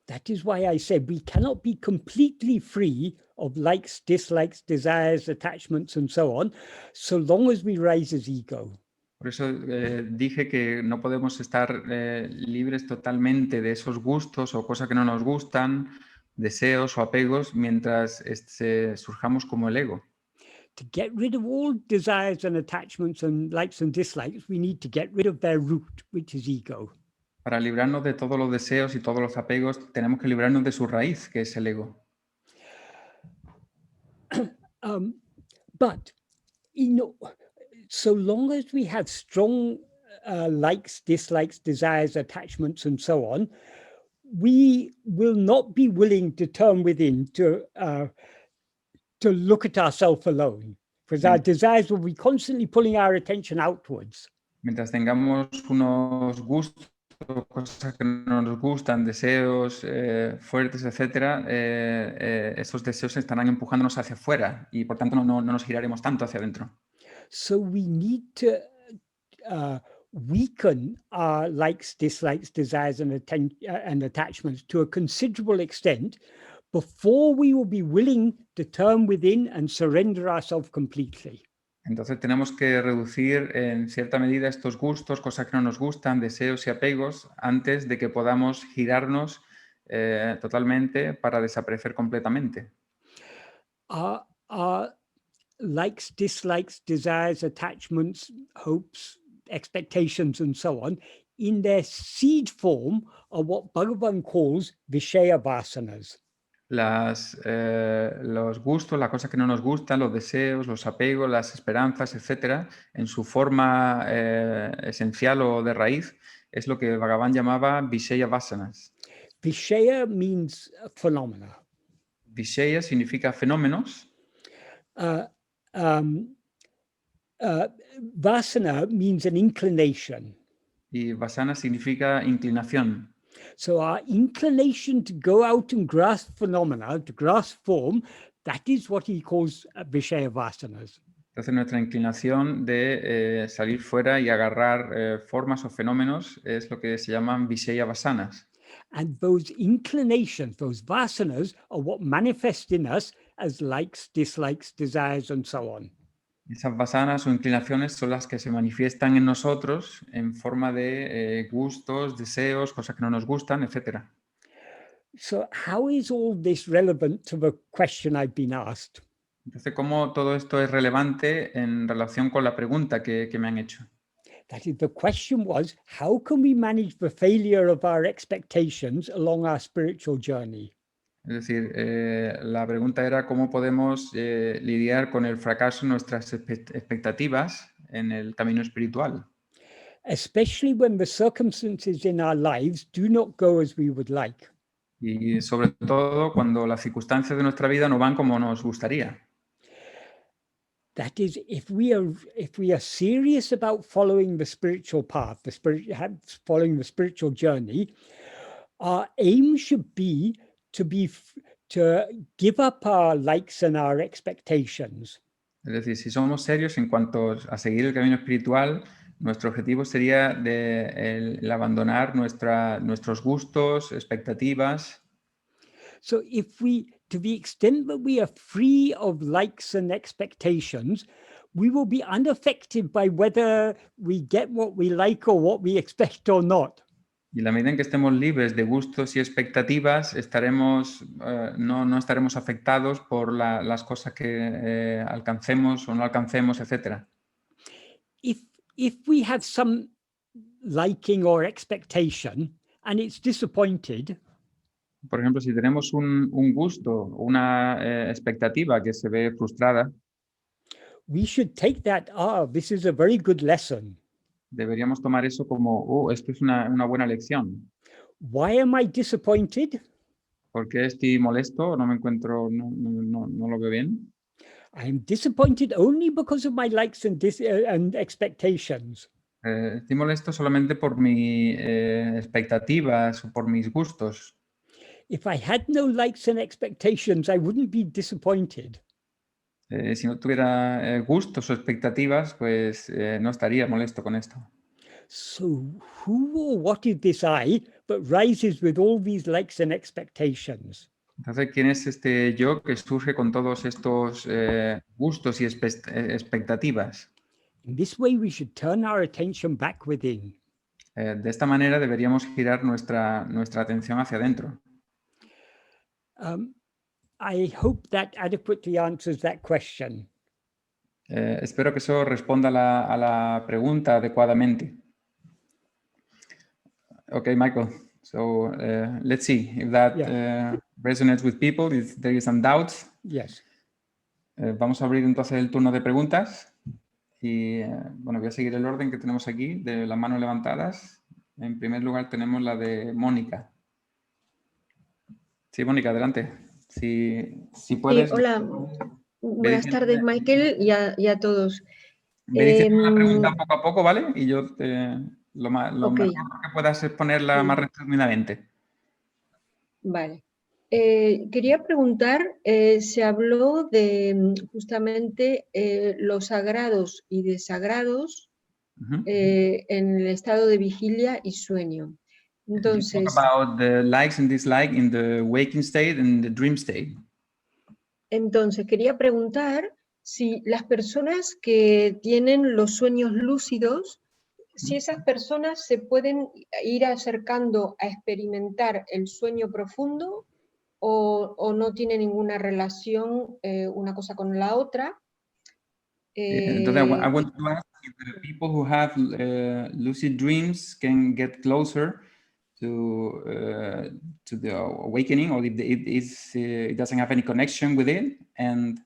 That is why I said we cannot be completely free of likes, dislikes, desires, attachments, and so on, so long as we rise as ego. Por eso dije que no podemos estar libres totalmente de esos gustos o cosas que no nos gustan, deseos o apegos, mientras surjamos como el ego. To get rid of all desires and attachments and likes and dislikes, we need to get rid of their root, which is ego. Para librarnos de todos los deseos y todos los apegos, tenemos que librarnos de su raíz, que es el ego. But, so long as we have strong likes, dislikes, desires, attachments, and so on, we will not be willing to turn within to look at ourselves alone, because our desires will be constantly pulling our attention outwards. Mientras tengamos unos gustos, cosas que no nos gustan, deseos fuertes, etcétera, esos deseos estarán empujándonos hacia afuera y por tanto no nos giraremos tanto hacia adentro. So we need to weaken our likes, dislikes, desires, and attachments to a considerable extent before we will be willing to turn within and surrender ourselves completely. Entonces tenemos que reducir en cierta medida estos gustos, cosas que no nos gustan, deseos y apegos, antes de que podamos girarnos totalmente para desaparecer completamente. Likes, dislikes, desires, attachments, hopes, expectations, and so on, in their seed form are what Bhagavan calls Vishaya Vasanas. Los gustos, las cosas que no nos gustan, los deseos, los apegos, las esperanzas, etcétera, en su forma esencial o de raíz, es lo que Bhagavan llamaba Vishaya Vasanas. Vishaya means phenomena. Vishaya significa fenómenos. Vasana means an inclination. Y Vasana significa inclinación. So our inclination to go out and grasp phenomena, to grasp form, that is what he calls Vishaya Vasanas. Entonces nuestra inclinación de salir fuera y agarrar formas o fenómenos es lo que se llaman Vishaya Vasanas. And those inclinations, those vasanas, are what manifest in us as likes, dislikes, desires, and so on. Esas vasanas o inclinaciones son las que se manifiestan en nosotros en forma de gustos, deseos, cosas que no nos gustan, etc. So how is all this relevant to the question I've been asked? Entonces, ¿cómo todo esto es relevante en relación con la pregunta que me han hecho? That is, the question was, how can we manage the failure of our expectations along our spiritual journey? Es decir, la pregunta era cómo podemos lidiar con el fracaso de nuestras expectativas en el camino espiritual. Especially when the circumstances in our lives do not go as we would like. Y sobre todo cuando las circunstancias de nuestra vida no van como nos gustaría. That is, if we are serious about following the spiritual path, following the spiritual journey, our aim should be to give up our likes and our expectations. Es decir, si somos serios en cuanto a seguir el camino espiritual, nuestro objetivo sería el abandonar nuestros gustos, expectativas. So to the extent that we are free of likes and expectations, we will be unaffected by whether we get what we like or what we expect or not. Y la medida en que estemos libres de gustos y expectativas, no estaremos afectados por las cosas que alcancemos o no alcancemos, etc. If we have some liking or expectation and it's disappointed, por ejemplo, si tenemos un gusto, una expectativa que se ve frustrada, we should take that, this is a very good lesson. Deberíamos tomar eso como, esto es una buena lección. Why am I disappointed? ¿Por qué estoy molesto? No me encuentro, no lo veo bien. I'm disappointed only because of my likes and expectations. Estoy molesto solamente por mis expectativas o por mis gustos. If I had no likes and expectations, I wouldn't be disappointed. Si no tuviera gustos o expectativas, pues no estaría molesto con esto. So who or what is this I but rises with all these likes and expectations? Entonces, ¿quién es este yo que surge con todos estos gustos y expectativas? In this way, we should turn our attention back within. De esta manera deberíamos girar nuestra atención hacia adentro. I hope that adequately answers that question. Espero que eso responda a la pregunta adecuadamente. Okay, Michael. So let's see if that resonates with people, if there is some doubts. Yes. Vamos a abrir entonces el turno de preguntas. Y bueno, voy a seguir el orden que tenemos aquí de las manos levantadas. En primer lugar tenemos la de Mónica. Sí, Mónica, adelante. Si puedes. Sí, hola, buenas tardes, Michael, y a todos. Me dices una pregunta poco a poco, ¿vale? Y yo lo Okay. mejor que puedas exponerla más resumidamente. Vale. Quería preguntar, se habló de justamente los sagrados y desagrados en el estado de vigilia y sueño. Entonces, You talk about the likes and dislikes in the waking state and the dream state. Entonces, quería preguntar si las personas que tienen los sueños lúcidos, si esas personas se pueden ir acercando a experimentar el sueño profundo o no tiene ninguna relación una cosa con la otra. Entonces, I want to ask if the people who have lucid dreams can get closer to the awakening, or if it doesn't have any connection with it. And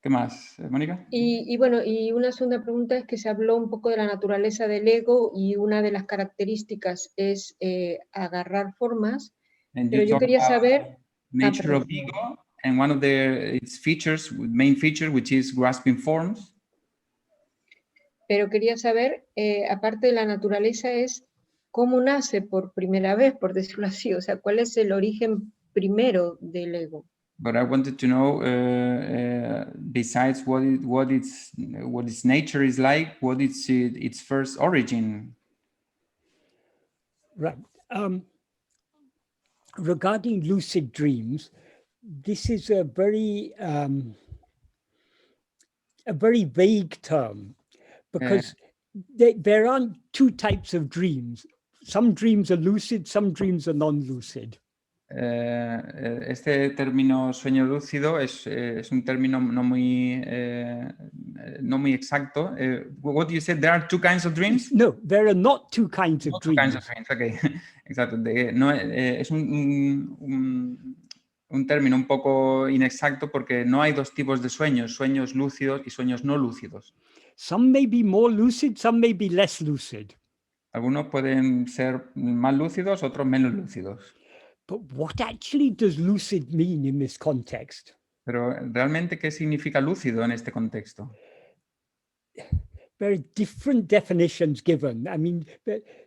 ¿qué más, Mónica? Y bueno, y una segunda pregunta es que se habló un poco de la naturaleza del ego y una de las características es agarrar formas, pero yo quería saber... Nature of ego, and one of its features, main feature, which is grasping forms. Pero quería saber, aparte de la naturaleza, es cómo nace por primera vez, por decirlo así, o sea, cuál es el origen primero del ego. But I wanted to know, besides what its nature is like, what is its first origin? Right. Regarding lucid dreams, this is a very vague term, because there aren't two types of dreams. Some dreams are lucid, some dreams are non-lucid. Este término sueño lúcido es un término no muy exacto. What you said, there are two kinds of dreams? No, there are not two kinds of dreams. Two kinds of dreams, okay. Exacto. Es un término un poco inexacto porque no hay dos tipos de sueños, sueños lúcidos y sueños no lúcidos. Some may be more lucid, some may be less lucid. Algunos pueden ser más lúcidos, otros menos lúcidos. But what actually does lucid mean in this context? Pero realmente, ¿qué significa lúcido en este contexto? There are different definitions given. I mean,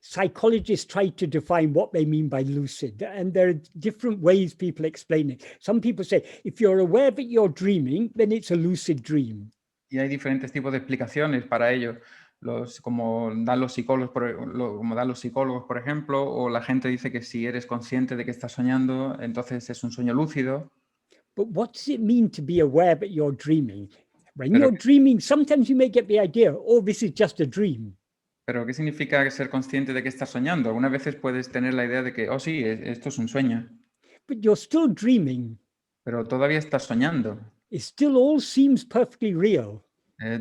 psychologists try to define what they mean by lucid, and there are different ways people explain it. Some people say, if you're aware that you're dreaming, then it's a lucid dream. Y hay diferentes tipos de explicaciones para ello, como dan los psicólogos, por ejemplo, o la gente dice que si eres consciente de que estás soñando, entonces es un sueño lúcido. But what does it mean to be aware that you're dreaming? When Pero- you're dreaming, sometimes you may get the idea, oh, this is just a dream. Pero ¿qué significa ser consciente de que estás soñando? Algunas veces puedes tener la idea de que, oh sí, esto es un sueño, But you're still dreaming. pero todavía estás soñando. It still all seems perfectly real.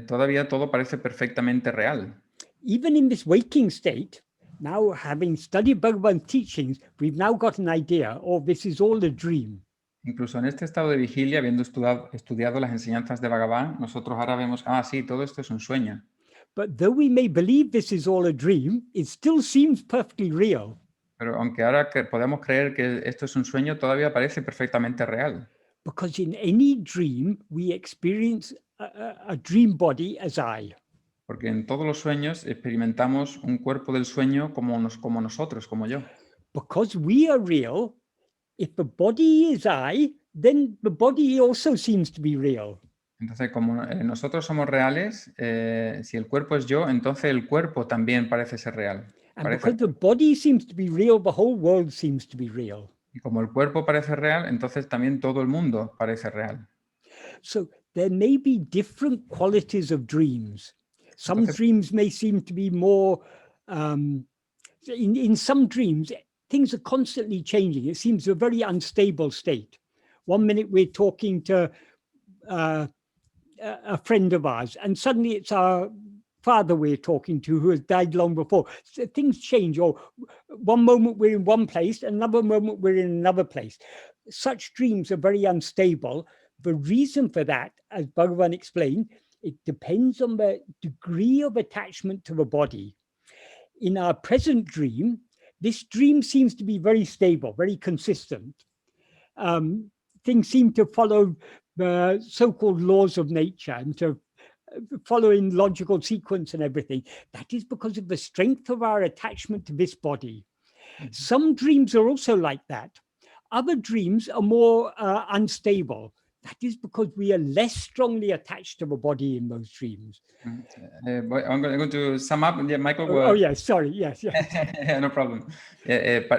Todavía todo parece perfectamente real. Even in this waking state, now having studied Bhagavan's teachings, we've now got an idea, oh, this is all a dream. Incluso en este estado de vigilia, habiendo estudiado las enseñanzas de Bhagavan, nosotros ahora vemos, sí, todo esto es un sueño. But though we may believe this is all a dream, it still seems perfectly real. Pero aunque ahora podemos creer que esto es un sueño, todavía parece perfectamente real. Because in any dream, we experience a dream body as I. Porque en todos los sueños experimentamos un cuerpo del sueño como nosotros, como yo. Because we are real, if the body is I, then the body also seems to be real. Entonces, como nosotros somos reales, si el cuerpo es yo, entonces el cuerpo también parece ser real. And because the body seems to be real, the whole world seems to be real. Y como el cuerpo parece real, entonces también todo el mundo parece real. So there may be different qualities of dreams. Some Entonces- dreams may seem to be more, in some dreams, things are constantly changing. It seems a very unstable state. One minute we're talking to a friend of ours, and suddenly it's our father we're talking to who has died long before. So things change, or one moment we're in one place, another moment we're in another place. Such dreams are very unstable. The reason for that, as Bhagavan explained, it depends on the degree of attachment to the body. In our present dream, this dream seems to be very stable, very consistent. Things seem to follow the so-called laws of nature and to follow in logical sequence and everything. That is because of the strength of our attachment to this body. Some dreams are also like that. Other dreams are more unstable. That is because we are less strongly attached to the body in those dreams. I'm going to sum up. Yeah, Michael. Oh, yes, sorry. Yes. No problem.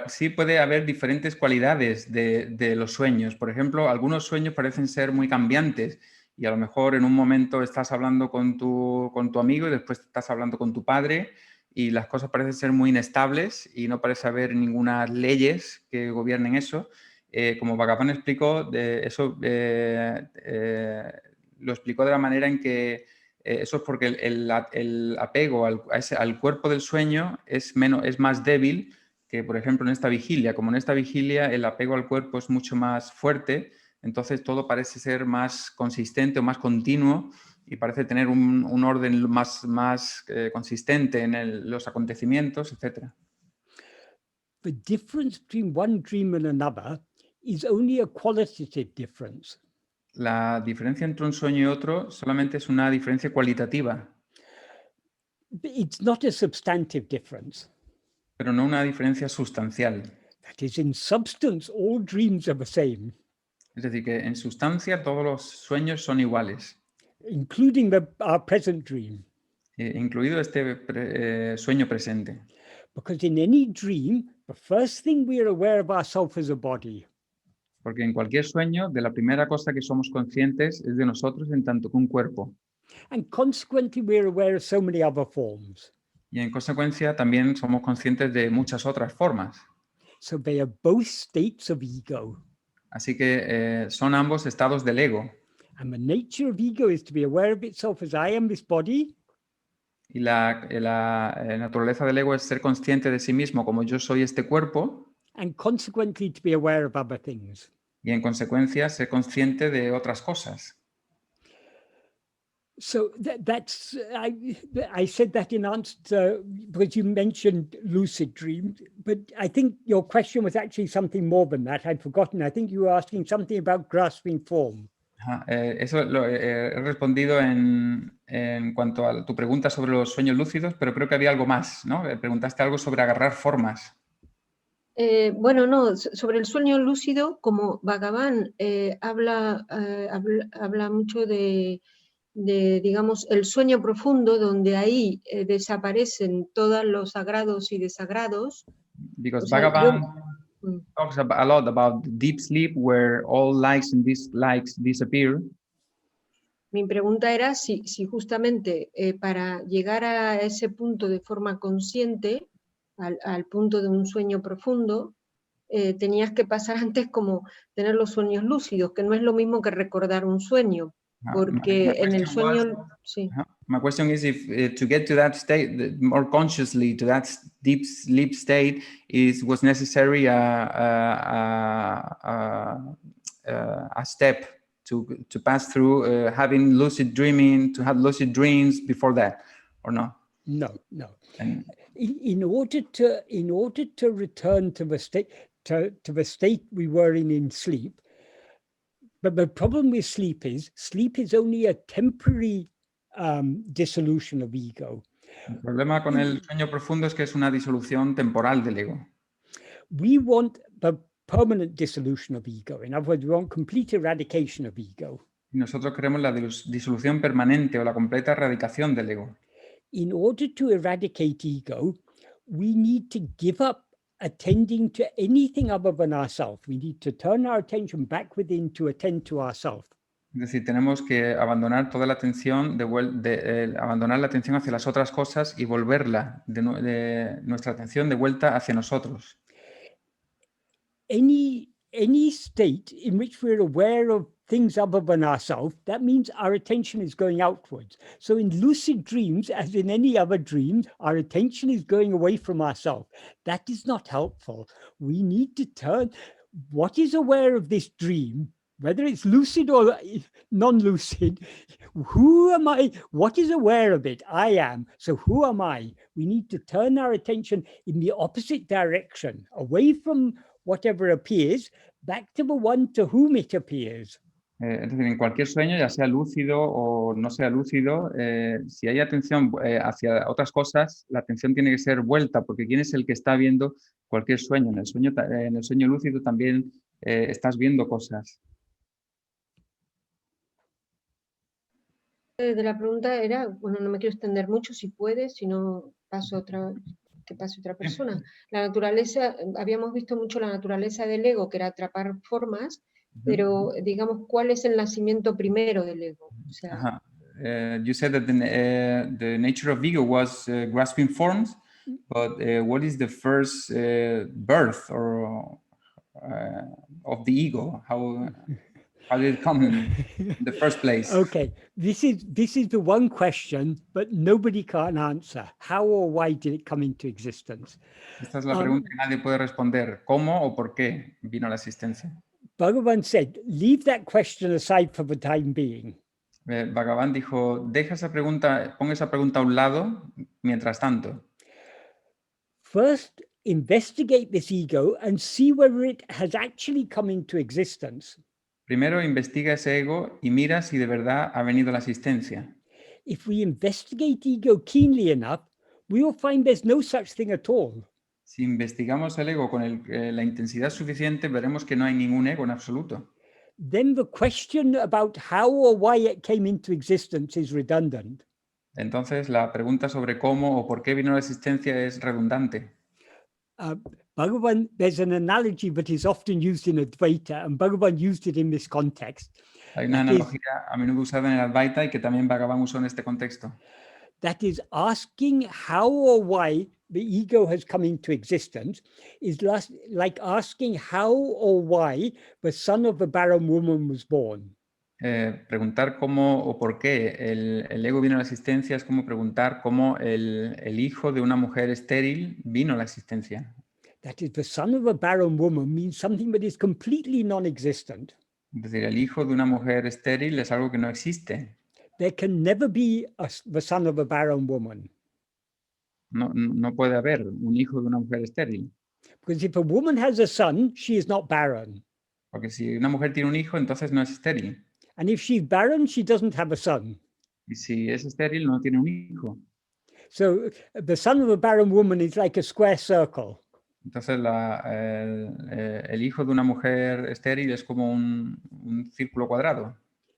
Sí puede haber diferentes cualidades de los sueños. Por ejemplo, algunos sueños parecen ser muy cambiantes y a lo mejor en un momento estás hablando con tu amigo y después estás hablando con tu padre y las cosas parecen ser muy inestables y no parece haber ninguna leyes que gobiernen eso. Como Bhagavan explicó, eso lo explicó de la manera en que eso es porque el apego al cuerpo del sueño es más débil que, por ejemplo, en esta vigilia. Como en esta vigilia el apego al cuerpo es mucho más fuerte, entonces todo parece ser más consistente o más continuo y parece tener un orden más consistente en los acontecimientos, etc. The difference between one dream and another is only a qualitative difference. La diferencia entre un sueño y otro solamente es una diferencia cualitativa, It's not a substantive difference. pero no una diferencia sustancial. That is, in substance, all dreams are the same, Es decir, que en sustancia todos los sueños son iguales, including our present dream. Incluido este sueño presente. Because in any dream, the first thing we are aware of ourselves as a body. Porque en cualquier sueño, de la primera cosa que somos conscientes es de nosotros en tanto que un cuerpo. And consequently, we are aware of so many other forms. Y en consecuencia también somos conscientes de muchas otras formas. So they are both states of ego. Así que son ambos estados del ego. And the nature of ego is to be aware of itself as I am this body. Y la naturaleza del ego es ser consciente de sí mismo como yo soy este cuerpo. And consequently, to be aware of other things. Y en consecuencia ser consciente de otras cosas. So I said that in answer to, because you mentioned lucid dreams, but I think your question was actually something more than that. I'd forgotten. I think you were asking something about grasping form. Eso lo he respondido en cuanto a tu pregunta sobre los sueños lúcidos, pero creo que había algo más, ¿no? Preguntaste algo sobre agarrar formas. Bueno, no, sobre el sueño lúcido, como Bhagavan habla mucho de, digamos, el sueño profundo, donde ahí desaparecen todos los sagrados y desagrados. Because O sea, Bhagavan talks a lot about deep sleep, where all likes and dislikes disappear. Mi pregunta era si justamente para llegar a ese punto de forma consciente, al punto de un sueño profundo, tenías que pasar antes como tener los sueños lúcidos, que no es lo mismo que recordar un sueño, porque en el sueño... Sí. My question is if to get to that state, more consciously to that deep sleep state, was necessary a step to pass through having lucid dreaming, to have lucid dreams before that, or no? No. In order to return to the state we were in sleep, but the problem with sleep is only a temporary dissolution of ego. El problema con el sueño profundo es que es una disolución temporal del ego. We want the permanent dissolution of ego. In other words, we want complete eradication of ego. Nosotros queremos la disolución permanente o la completa erradicación del ego. In order to eradicate ego, we need to give up attending to anything other than ourselves. We need to turn our attention back within to attend to ourselves. Es decir, tenemos que abandonar toda la atención, abandonar la atención hacia las otras cosas y volverla de nuestra atención de vuelta hacia nosotros. Any state in which we're aware of things other than ourselves, that means our attention is going outwards. So in lucid dreams, as in any other dream, our attention is going away from ourselves. That is not helpful. We need to turn what is aware of this dream, whether it's lucid or non-lucid. Who am I? What is aware of it? I am. So who am I? We need to turn our attention in the opposite direction, away from whatever appears, back to the one to whom it appears. Es decir, en cualquier sueño, ya sea lúcido o no sea lúcido, si hay atención hacia otras cosas, la atención tiene que ser vuelta, porque ¿quién es el que está viendo cualquier sueño? En el sueño lúcido también estás viendo cosas. De la pregunta era, bueno, no me quiero extender mucho, si puedes, si no paso que pase otra persona. La naturaleza, habíamos visto mucho la naturaleza del ego, que era atrapar formas, pero digamos, ¿cuál es el nacimiento primero del ego? O sea, you said that the nature of ego was grasping forms, but what is the first birth or of the ego? How did it come in the first place? Okay, this is the one question, but nobody can answer. How or why did it come into existence? Esta es la pregunta que nadie puede responder. ¿Cómo o por qué vino la existencia? Bhagavan said, leave that question aside for the time being. Bhagavan dijo, pon esa pregunta a un lado mientras tanto. First, investigate this ego and see whether it has actually come into existence. Primero investiga ese ego y mira si de verdad ha venido a la existencia. If we investigate ego keenly enough, we will find there's no such thing at all. Si investigamos el ego con la intensidad suficiente, veremos que no hay ningún ego en absoluto. Then the question about how or why it came into existence is redundant. Entonces, la pregunta sobre cómo o por qué vino a la existencia es redundante. Bhagavan, there's an analogy that is often used in Advaita, and Bhagavan used it in this context. Hay una analogía a menudo usada en el Advaita y que también Bhagavan usó en este contexto. That is, asking how or why the ego has come into existence is like asking how or why the son of a barren woman was born. Preguntar cómo o por qué el ego vino a la existencia es como preguntar cómo el hijo de una mujer estéril vino a la existencia. That is, the son of a barren woman means something that is completely non-existent. Es decir, el hijo de una mujer estéril es algo que no existe. There can never be the son of a barren woman. No puede haber un hijo de una mujer estéril. Because if a woman has a son, she is not barren. Porque si una mujer tiene un hijo, entonces no es estéril. And if she's barren, she doesn't have a son. Y si es estéril, no tiene un hijo. So the son of a barren woman is like a square circle. Entonces, el hijo de una mujer estéril es como un círculo cuadrado.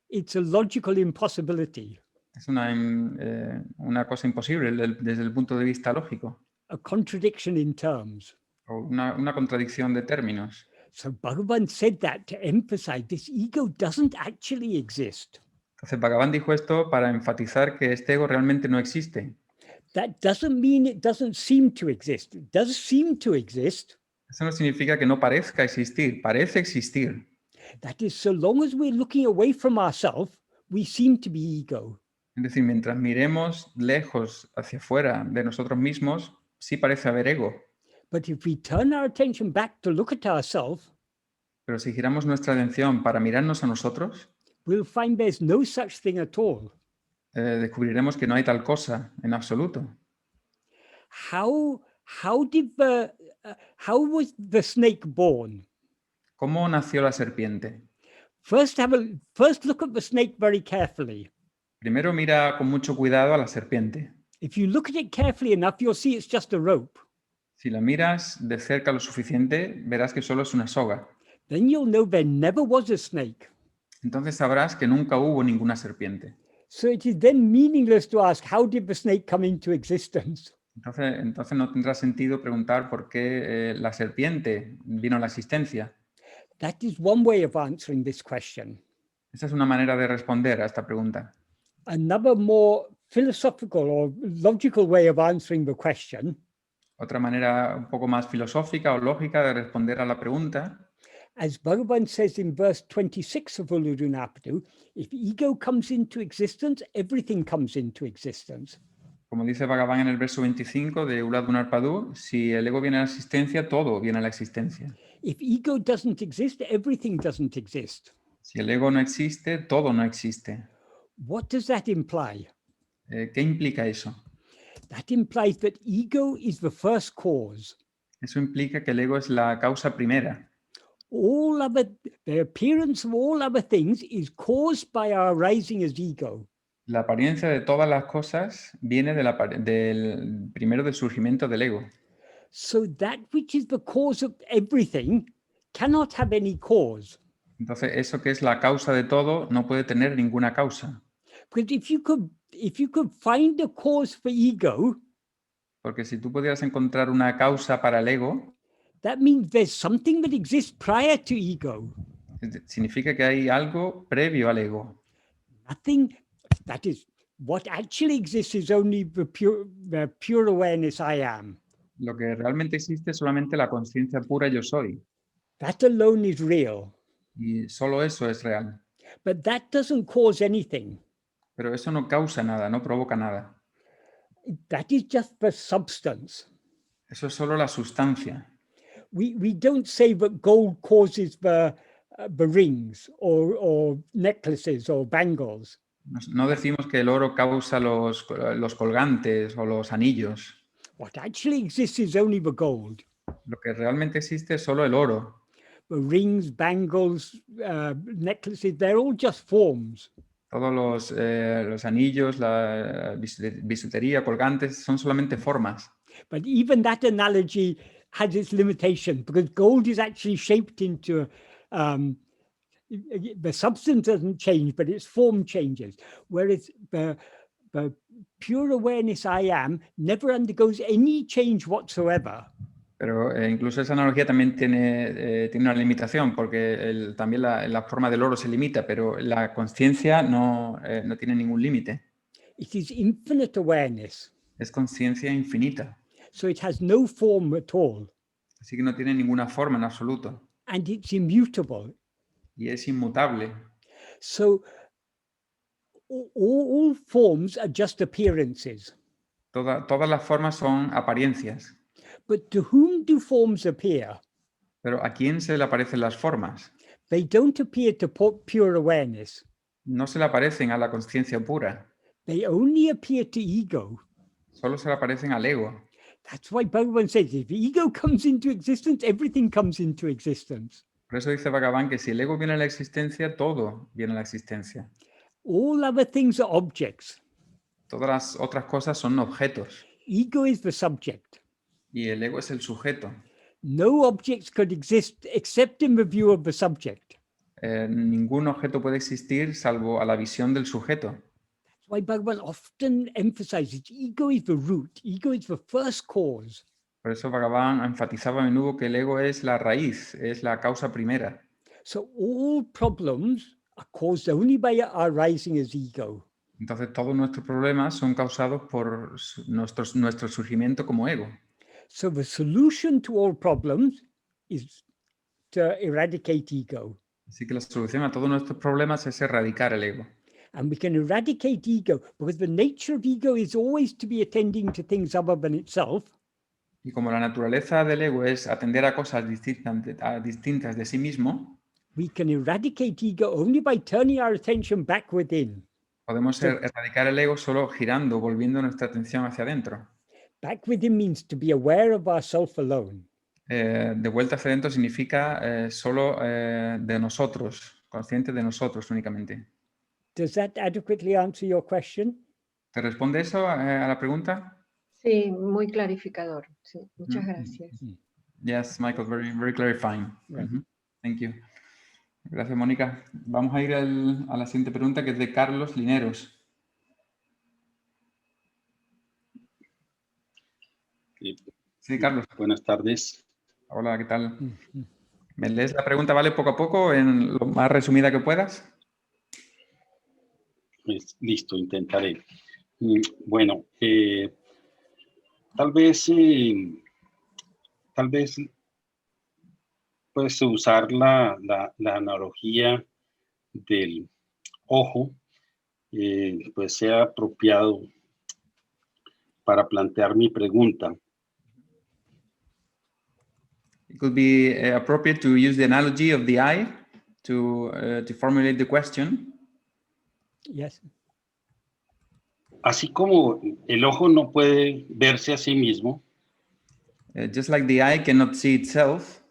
It's a logical impossibility, Es una cosa imposible desde el punto de vista lógico, a contradiction in terms. o una contradicción de términos. So Bhagavan said that to emphasize this ego doesn't actually exist. Entonces, Bhagavan dijo esto para enfatizar que este ego realmente no existe. That doesn't mean it doesn't seem to exist. It does seem to exist. Eso no significa que no parezca existir, parece existir. That is, so long as we're looking away from ourselves, we seem to be ego. Es decir, mientras miremos lejos hacia afuera de nosotros mismos, sí parece haber ego. But if we turn our attention back to look at ourselves, Pero si giramos nuestra atención para mirarnos a nosotros, we'll find there's no such thing at all. descubriremos que no hay tal cosa en absoluto. How was the snake born? ¿Cómo nació la serpiente? First look at the snake very carefully. Primero mira con mucho cuidado a la serpiente. If you look at it carefully enough, you'll see it's just a rope. Si la miras de cerca lo suficiente, verás que solo es una soga. Then you'll know there never was a snake. Entonces sabrás que nunca hubo ninguna serpiente. So it is then meaningless to ask, how did the snake come into existence? Entonces no tendrá sentido preguntar por qué la serpiente vino a la existencia. That is one way of answering this question. Esa es una manera de responder a esta pregunta. Another more philosophical or logical way of answering the question Otra manera un poco más filosófica o lógica de responder a la pregunta, as Bhagavan says in verse 26 of Uḷḷadu Nāṛpadu, if ego comes into existence, everything comes into existence. como dice Bhagavan en el verso 25 de Uḷḷadu Nāṛpadu, si el ego viene a la existencia, todo viene a la existencia. If ego doesn't exist, everything doesn't exist. Si el ego no existe, todo no existe. What does that imply? ¿Qué implica eso? That implies that ego is the first cause. Eso implica que el ego es la causa primera. The appearance of all other things is caused by our arising as ego. La apariencia de todas las cosas viene primero del surgimiento del ego. So that which is the cause of everything cannot have any cause. Entonces, eso que es la causa de todo no puede tener ninguna causa. Because if you could find a cause for ego, Porque si tú pudieras encontrar una causa para el ego, that means there's something that exists prior to ego. significa que hay algo previo al ego. Nothing, that is, what actually exists is only the pure awareness I am. Lo que realmente existe es solamente la conciencia pura yo soy. That alone is real. Y solo eso es real. But that doesn't cause anything. Pero eso no causa nada, no provoca nada. That is just the substance. Eso es solo la sustancia. We don't say that gold causes the rings or necklaces or bangles. No decimos que el oro causa los colgantes o los anillos. What actually exists is only the gold. Lo que realmente existe es solo el oro. The rings, bangles, necklaces, they're all just forms. Todos los anillos, la bisutería, colgantes, son solamente formas. But even that analogy has its limitation because gold is actually shaped into, the substance doesn't change, but its form changes. Whereas the pure awareness I am never undergoes any change whatsoever. Pero incluso esa analogía también tiene una limitación, porque también la forma del oro se limita, pero la conciencia no tiene ningún límite. It is infinite awareness. Es conciencia infinita. So it has no form at all. Así que no tiene ninguna forma en absoluto. And it's immutable. Y es inmutable. So all forms are just appearances. Todas las formas son apariencias. But to whom do forms appear? Pero ¿a quién se le aparecen las formas? They don't appear to pure awareness. No se le aparecen a la conciencia pura. They only appear to ego. Solo se le aparecen al ego. That's why Bhagavan says, if ego comes into existence, everything comes into existence. Por eso dice Bhagavan que si el ego viene a la existencia, todo viene a la existencia. All other things are objects. Todas las otras cosas son objetos Ego is the subject. y el ego es el sujeto. No objects could exist except in the view of the subject. Ningún objeto puede existir salvo a la visión del sujeto. That's why Bhagavan often emphasizes ego is the root, ego is the first cause. Por eso Bhagavan enfatizaba a menudo que el ego es la raíz, es la causa primera. So all problems are caused only by our rising as ego. Entonces todos nuestros problemas son causados por nuestro surgimiento como ego. So the solution to all problems is to eradicate ego. Así que la solución a todos nuestros problemas es erradicar el ego. And we can eradicate ego because the nature of ego is always to be attending to things other than itself. Y como la naturaleza del ego es atender a cosas distintas de sí mismo, We can eradicate ego only by turning our attention back within. podemos erradicar el ego solo girando, volviendo nuestra atención hacia adentro. Back within means to be aware of ourself alone. De vuelta hacia adentro significa solo de nosotros, consciente de nosotros únicamente. Does that adequately answer your question? ¿Te responde eso a la pregunta? Sí, muy clarificador. Sí, muchas gracias. Yes, Michael, very, very clarifying. Right. Thank you. Gracias, Mónica. Vamos a ir a la siguiente pregunta, que es de Carlos Lineros. Sí, Carlos. Buenas tardes. Hola, ¿qué tal? ¿Me lees la pregunta, vale, poco a poco, en lo más resumida que puedas? Pues, listo, intentaré. Bueno, tal vez puedes usar la analogía del ojo, pues sea apropiado para plantear mi pregunta. It could be appropriate to use the analogy of the eye to formulate the question. Yes. Así como el ojo no puede verse a sí mismo, Just like the eye cannot see itself,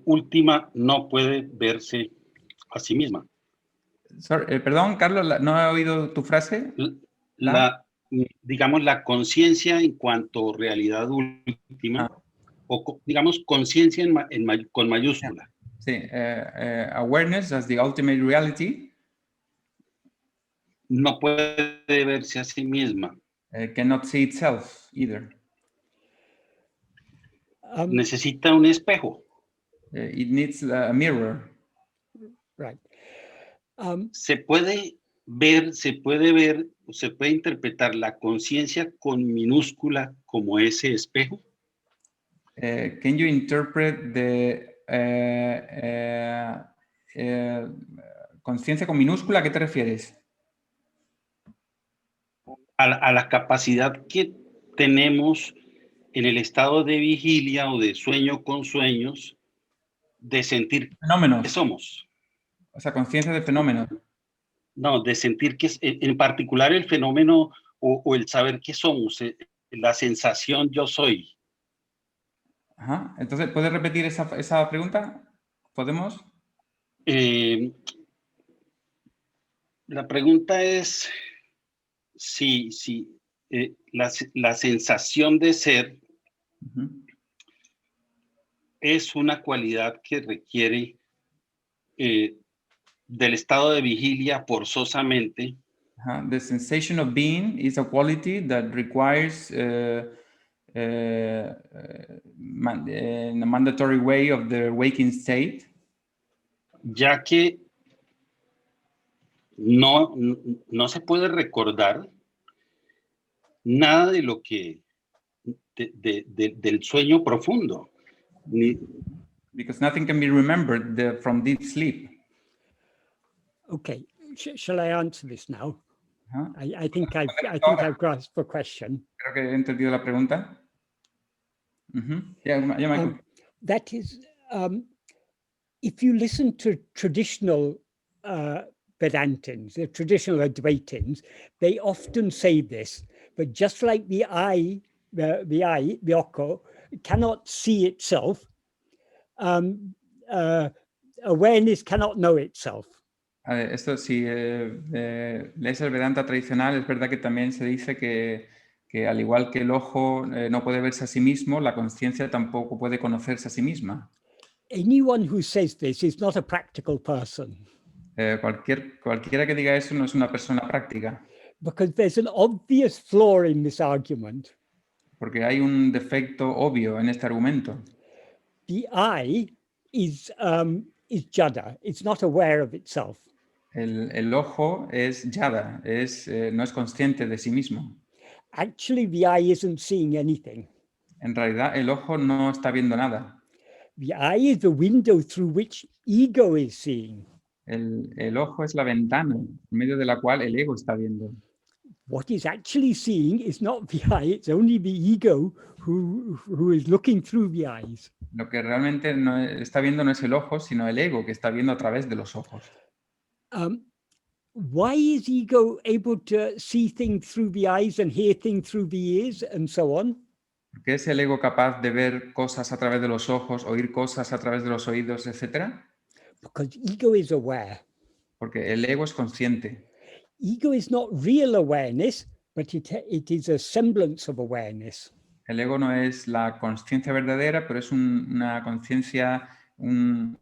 última no puede verse a sí misma. sorry, perdón, Carlos, no he oído tu frase. Digamos, la conciencia en cuanto a realidad última, o digamos, conciencia con mayúscula. Sí, awareness as the ultimate reality. No puede verse a sí misma. Cannot see itself either. Necesita un espejo. It needs a mirror. Right. Se puede ver, se puede interpretar la conciencia con minúscula como ese espejo. Can you interpret the conciencia con minúscula? ¿A qué te refieres? A la capacidad que tenemos en el estado de vigilia o de sueño con sueños de sentir Fenómenos. que somos. O sea, conciencia de fenómenos. No, de sentir que en particular el fenómeno o el saber que somos, la sensación yo soy. Ajá. Entonces, ¿puedes repetir esa pregunta? ¿Podemos? La pregunta es si la sensación de ser es una cualidad que requiere del estado de vigilia forzosamente. The sensation of being is a quality that requires in a mandatory way of the waking state. Ya que no se puede recordar nada de lo que del sueño profundo. Because nothing can be remembered from deep sleep. Okay, shall I answer this now? Huh? I think I've grasped the question. Creo que he entendido la pregunta. Yeah, Michael. That is, if you listen to traditional Vedantins, the traditional Advaitins, they often say this, but just like the eye, the oko, cannot see itself, awareness cannot know itself. Esto, si lees el Vedanta tradicional, es verdad que también se dice que al igual que el ojo no puede verse a sí mismo, la conciencia tampoco puede conocerse a sí misma. Anyone who says this is not a practical person, Cualquiera que diga eso no es una persona práctica, because there's an obvious flaw in this argument. porque hay un defecto obvio en este argumento. The I is jada. It's not aware of itself. El ojo es yada, no es consciente de sí mismo. Actually, the eye isn't seeing anything. En realidad, el ojo no está viendo nada. The eye is the window through which ego is seeing. El ojo es la ventana en medio de la cual el ego está viendo. What is actually seeing is not the eye, it's only the ego who is looking through the eyes. Lo que realmente no está viendo no es el ojo, sino el ego que está viendo a través de los ojos. Why is ego able to see things through the eyes and hear things through the ears and so on? ¿Por qué es el ego capaz de ver cosas a través de los ojos, oír cosas a través de los oídos, etcétera? Because ego is aware. Porque el ego es consciente. Ego is not real awareness, but it is a semblance of awareness. El ego no es la conciencia verdadera, pero es una conciencia, una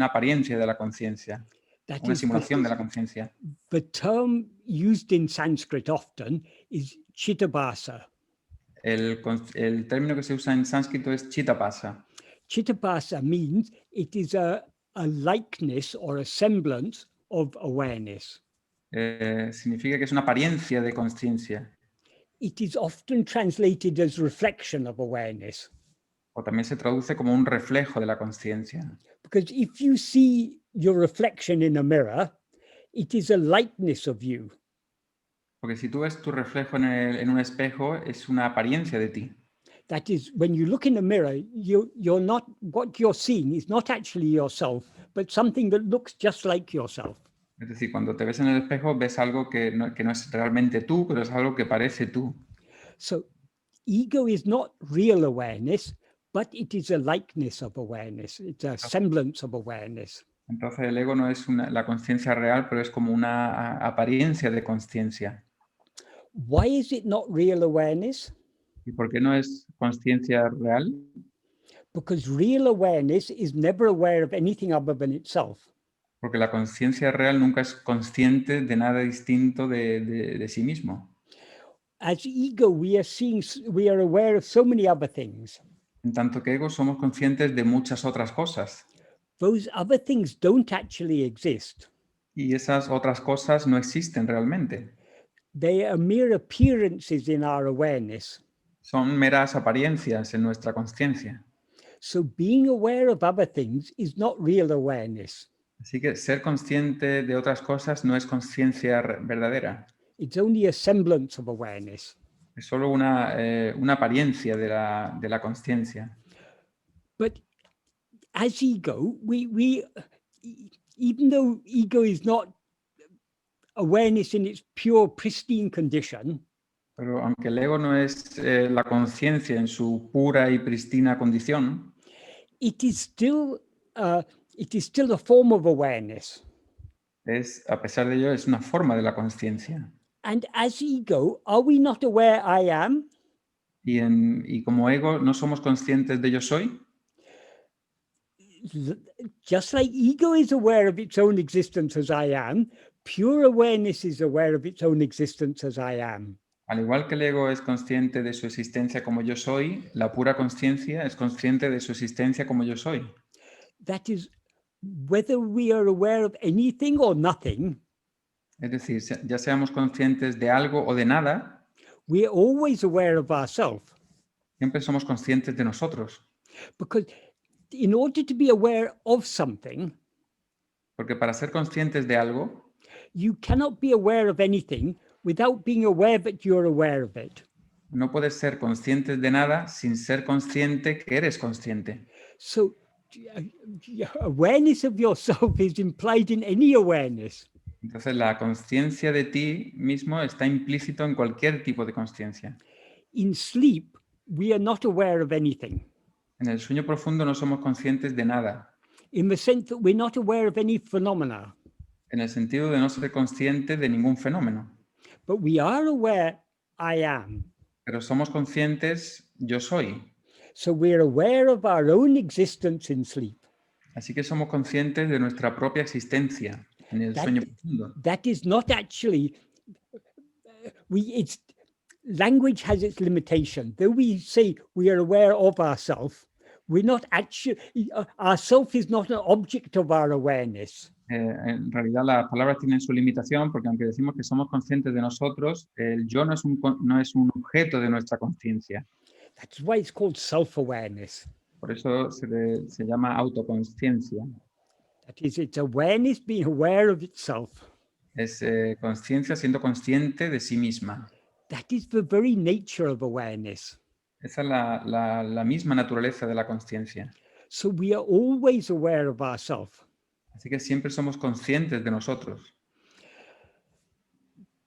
apariencia de la conciencia, una simulación de la conciencia. The term used in Sanskrit often is chitabhasa. El término que se usa en sánscrito es chitabhasa. Chitabhasa means it is a likeness or a semblance of awareness. Significa que es una apariencia de conciencia. It is often translated as reflection of awareness. O también se traduce como un reflejo de la conciencia. Because if you see your reflection in a mirror, it is a likeness of you. Porque si tú ves tu reflejo en un espejo, es una apariencia de ti. That is, when you look in a mirror, you're not, what you're seeing is not actually yourself, but something that looks just like yourself. Es decir, cuando te ves en el espejo, ves algo que no es realmente tú, pero es algo que parece tú. So ego is not real awareness, but it is a likeness of awareness. It's a semblance of awareness. Entonces el ego no es la conciencia real, pero es como una apariencia de conciencia. Why is it not real awareness? ¿Y por qué no es conciencia real? Because real awareness is never aware of anything other than itself. Porque la conciencia real nunca es consciente de nada distinto de sí mismo. As ego, we are aware of so many other things. En tanto que ego somos conscientes de muchas otras cosas. Those other things don't actually exist. Y esas otras cosas no existen realmente. They are mere appearances in our awareness. Son meras apariencias en nuestra conciencia. So being aware of other things is not real awareness. Así que ser consciente de otras cosas no es conciencia verdadera. It's only a semblance of awareness. Es solo una apariencia de la conciencia. But as ego, we even though ego is not awareness in its pure, pristine condition, Pero aunque el ego no es la conciencia en su pura y pristina condición, it is still a form of awareness. a pesar de ello, es una forma de la conciencia. And as ego, are we not aware I am? Y como ego, ¿no somos conscientes de yo soy? Just like ego is aware of its own existence as I am, pure awareness is aware of its own existence as I am. Al igual que el ego es consciente de su existencia como yo soy, la pura conciencia es consciente de su existencia como yo soy. That is, whether we are aware of anything or nothing, Es decir, ya seamos conscientes de algo o de nada, we are always aware of ourselves. siempre somos conscientes de nosotros. Because in order to be aware of something, Porque para ser conscientes de algo, you cannot be aware of anything without being aware that you're aware of it. no puedes ser conscientes de nada sin ser consciente que eres consciente. So awareness of yourself is implied in any awareness. Entonces la conciencia de ti mismo está implícito en cualquier tipo de conciencia. In sleep, we are not aware of anything. En el sueño profundo no somos conscientes de nada, In the sense that we're not aware of any phenomena, en el sentido de no ser conscientes de ningún fenómeno, but we are aware I am. pero somos conscientes yo soy. So we're aware of our own existence in sleep. Así que somos conscientes de nuestra propia existencia en el sueño profundo. That is not actually, language has its limitation. Though we say we are aware of ourself, we're not actually, ourself is not an object of our awareness. En realidad las palabras tienen su limitación porque aunque decimos que somos conscientes de nosotros, el yo no es un objeto de nuestra conciencia. That's why it's called self-awareness. Por eso se llama autoconsciencia. That is, it's awareness being aware of itself. Es conciencia siendo consciente de sí misma. That is the very nature of awareness. Esa es la misma naturaleza de la consciencia. So we are always aware of ourselves. Así que siempre somos conscientes de nosotros.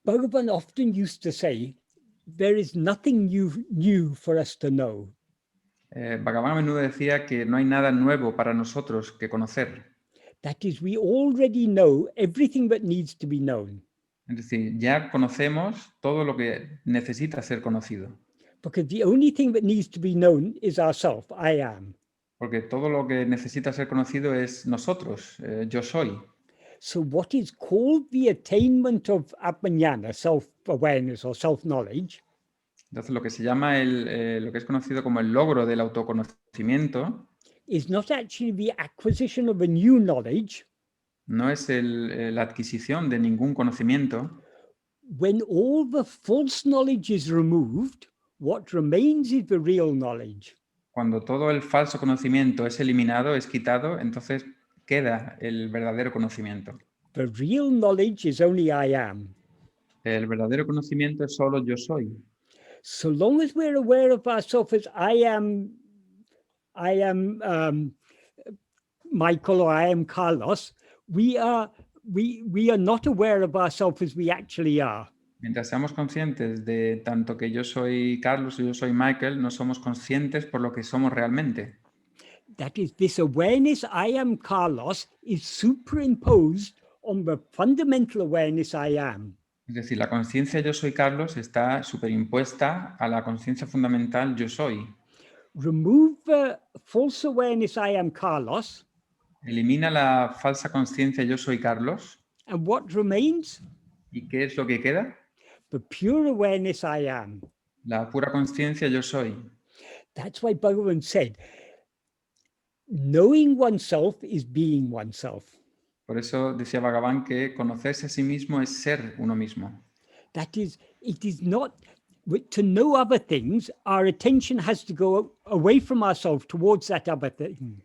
Bhagavan often used to say, there is nothing new for us to know. Bhagavan a menudo decía que no hay nada nuevo para nosotros que conocer. That is, we already know everything that needs to be known. Es decir, ya conocemos todo lo que necesita ser conocido. Because the only thing that needs to be known is ourself, I am. Porque todo lo que necesita ser conocido es nosotros, yo soy. So what is called the attainment of Atma-vichara, self-awareness or self-knowledge, Entonces lo que se llama lo que es conocido como el logro del autoconocimiento is not actually the acquisition of a new knowledge. no es la adquisición de ningún conocimiento. When all the false knowledge is removed, what remains is the real knowledge. Cuando todo el falso conocimiento es eliminado, es quitado, entonces queda el verdadero conocimiento. The real knowledge is only I am. El verdadero conocimiento es solo yo soy. So long as we're aware of ourselves as I am Michael or I am Carlos, we are not aware of ourselves as we actually are. Mientras seamos conscientes de tanto que yo soy Carlos y yo soy Michael, no somos conscientes por lo que somos realmente. That is, this awareness I am Carlos is superimposed on the fundamental awareness I am. Es decir, la conciencia yo soy Carlos está superimpuesta a la conciencia fundamental yo soy. Remove the false awareness I am Carlos, Elimina la falsa conciencia yo soy Carlos. and what remains? ¿Y qué es lo que queda? The pure awareness I am. La pura conciencia yo soy. That's why Bhagavan said, knowing oneself is being oneself. Por eso decía Bhagavan que conocerse a sí mismo es ser uno mismo. That is, it is not, to know other things, our attention has to go away from ourselves towards that other thing.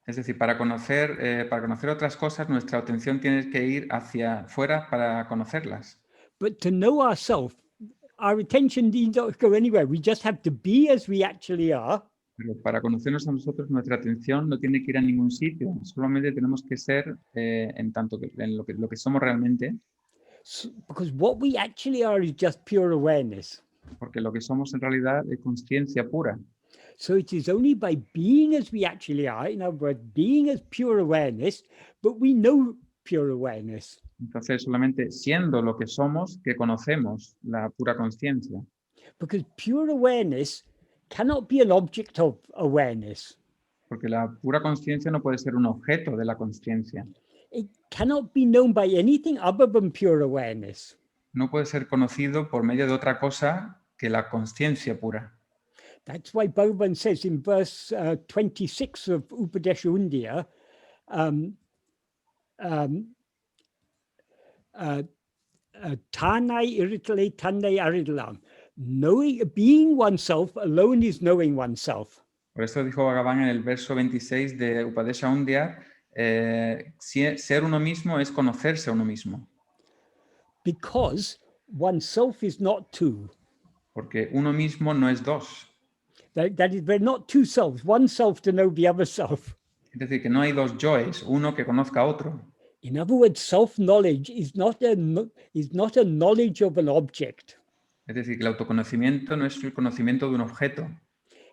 Es decir, para conocer otras cosas, nuestra atención tiene que ir hacia afuera para conocerlas. But to know ourselves, our attention need not go anywhere. We just have to be as we actually are. Pero para conocernos a nosotros, nuestra atención no tiene que ir a ningún sitio. Solamente tenemos que ser en lo que somos realmente. Because what we actually are is just pure awareness. Porque lo que somos en realidad es conciencia pura. So it is only by being as we actually are, in other words, being as pure awareness, but we know pure awareness. Entonces, solamente siendo lo que somos, que conocemos la pura conciencia. Because pure awareness cannot be an object of awareness. Porque la pura conciencia no puede ser un objeto de la conciencia. It cannot be known by anything other than pure awareness. No puede ser conocido por medio de otra cosa que la conciencia pura. That's why Bhagavan says in verse 26 of Upadēśa Undiyār, Tanai iritale tanai aridalam. Being oneself alone is knowing oneself. Por eso dijo Bhagavan en el verso 26 de Upadēśa Undiyār, ser uno mismo es conocerse a uno mismo. Because oneself is not two. Porque uno mismo no es dos. That is, there are not two selves, one self to know the other self. Es decir, que no hay dos yoes, uno que conozca a otro. In other words, self-knowledge is not a knowledge of an object. Es decir, que el autoconocimiento no es el conocimiento de un objeto.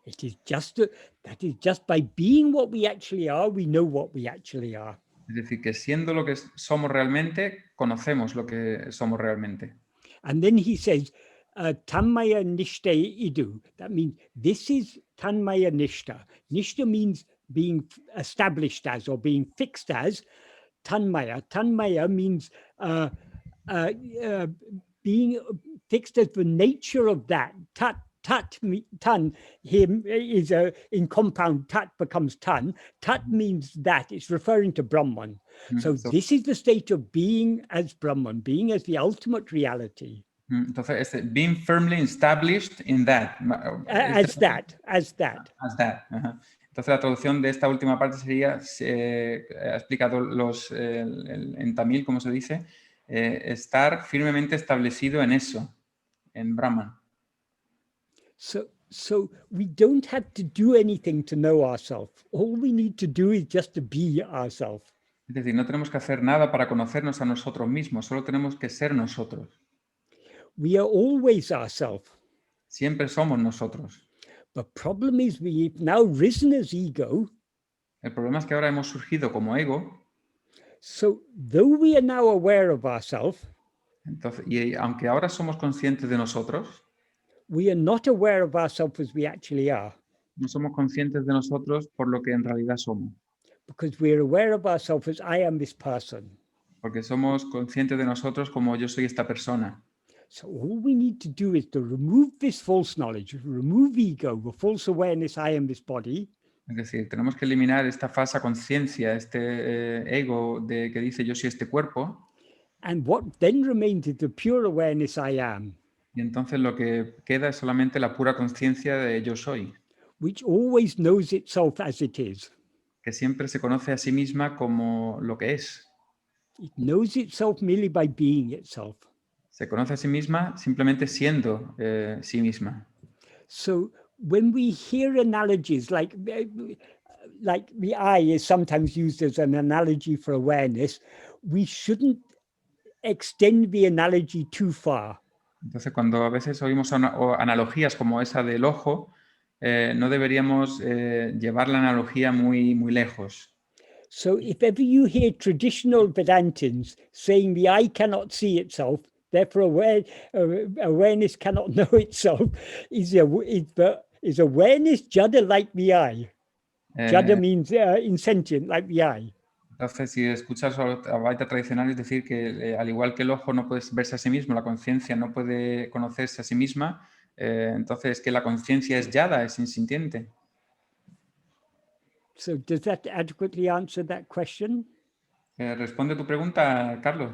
It is just that is just by being what we actually are, we know what we actually are. Es decir, que siendo lo que somos realmente, conocemos lo que somos realmente. And then he says, Tanmaya Nishta Idu. That means this is Tanmaya Nishta. Nishta means being established as or being fixed as. Tanmaya. Tanmaya means being fixed as the nature of that. Tat, tan, him is in compound, tat becomes tan. Tat means that, it's referring to Brahman. So this is the state of being as Brahman, being as the ultimate reality. Entonces, being firmly established in that. As that. As that. Uh-huh. Entonces, la traducción de esta última parte sería, ha explicado en tamil, como se dice, estar firmemente establecido en eso, en Brahman. So we don't have to do anything to know ourselves. All we need to do is just to be ourselves. Es decir, no tenemos que hacer nada para conocernos a nosotros mismos, solo tenemos que ser nosotros. We are always ourselves. Siempre somos nosotros. The problem is we've now risen as ego. El problema es que ahora hemos surgido como ego. So though we are now aware of ourselves, entonces, y aunque ahora somos conscientes de nosotros, we are not aware of ourselves as we actually are. No somos conscientes de nosotros por lo que en realidad somos. Because we are aware of ourselves as I am this person. Porque somos conscientes de nosotros como yo soy esta persona. So all we need to do is to remove this false knowledge, remove ego, the false awareness I am this body. Es decir, tenemos que eliminar esta falsa conciencia, este ego que dice yo soy este cuerpo. And what then remains is the pure awareness I am. Y entonces lo que queda es solamente la pura conciencia de yo soy. Which always knows itself as it is. Que siempre se conoce a sí misma como lo que es. It knows itself merely by being itself. Se conoce a sí misma simplemente siendo sí misma. So when we hear analogies like the eye is sometimes used as an analogy for awareness, we shouldn't extend the analogy too far. Entonces, cuando a veces oímos analogías como esa del ojo, no deberíamos llevar la analogía muy lejos. So if ever you hear traditional Vedantins saying the eye cannot see itself, therefore awareness cannot know itself, is awareness jada like the eye? Jada means insentient, like the eye. Entonces, si escuchas a Vaita tradicional, es decir, que al igual que el ojo no puede verse a sí mismo, la conciencia no puede conocerse a sí misma, entonces que la conciencia es yada, es insintiente. So does that adequately answer that question? ¿Responde tu pregunta, Carlos?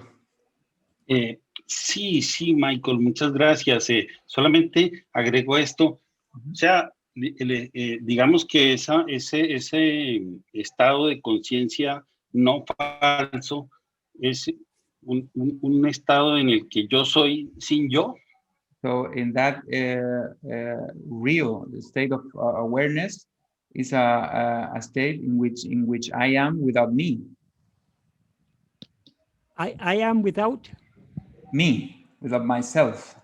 Sí, Michael, muchas gracias. Solamente agrego esto. O sea, digamos que ese estado de conciencia no falso es un estado en el que yo soy sin yo. So in that real state of awareness is a state in which I am without me. I am without? Me, without myself.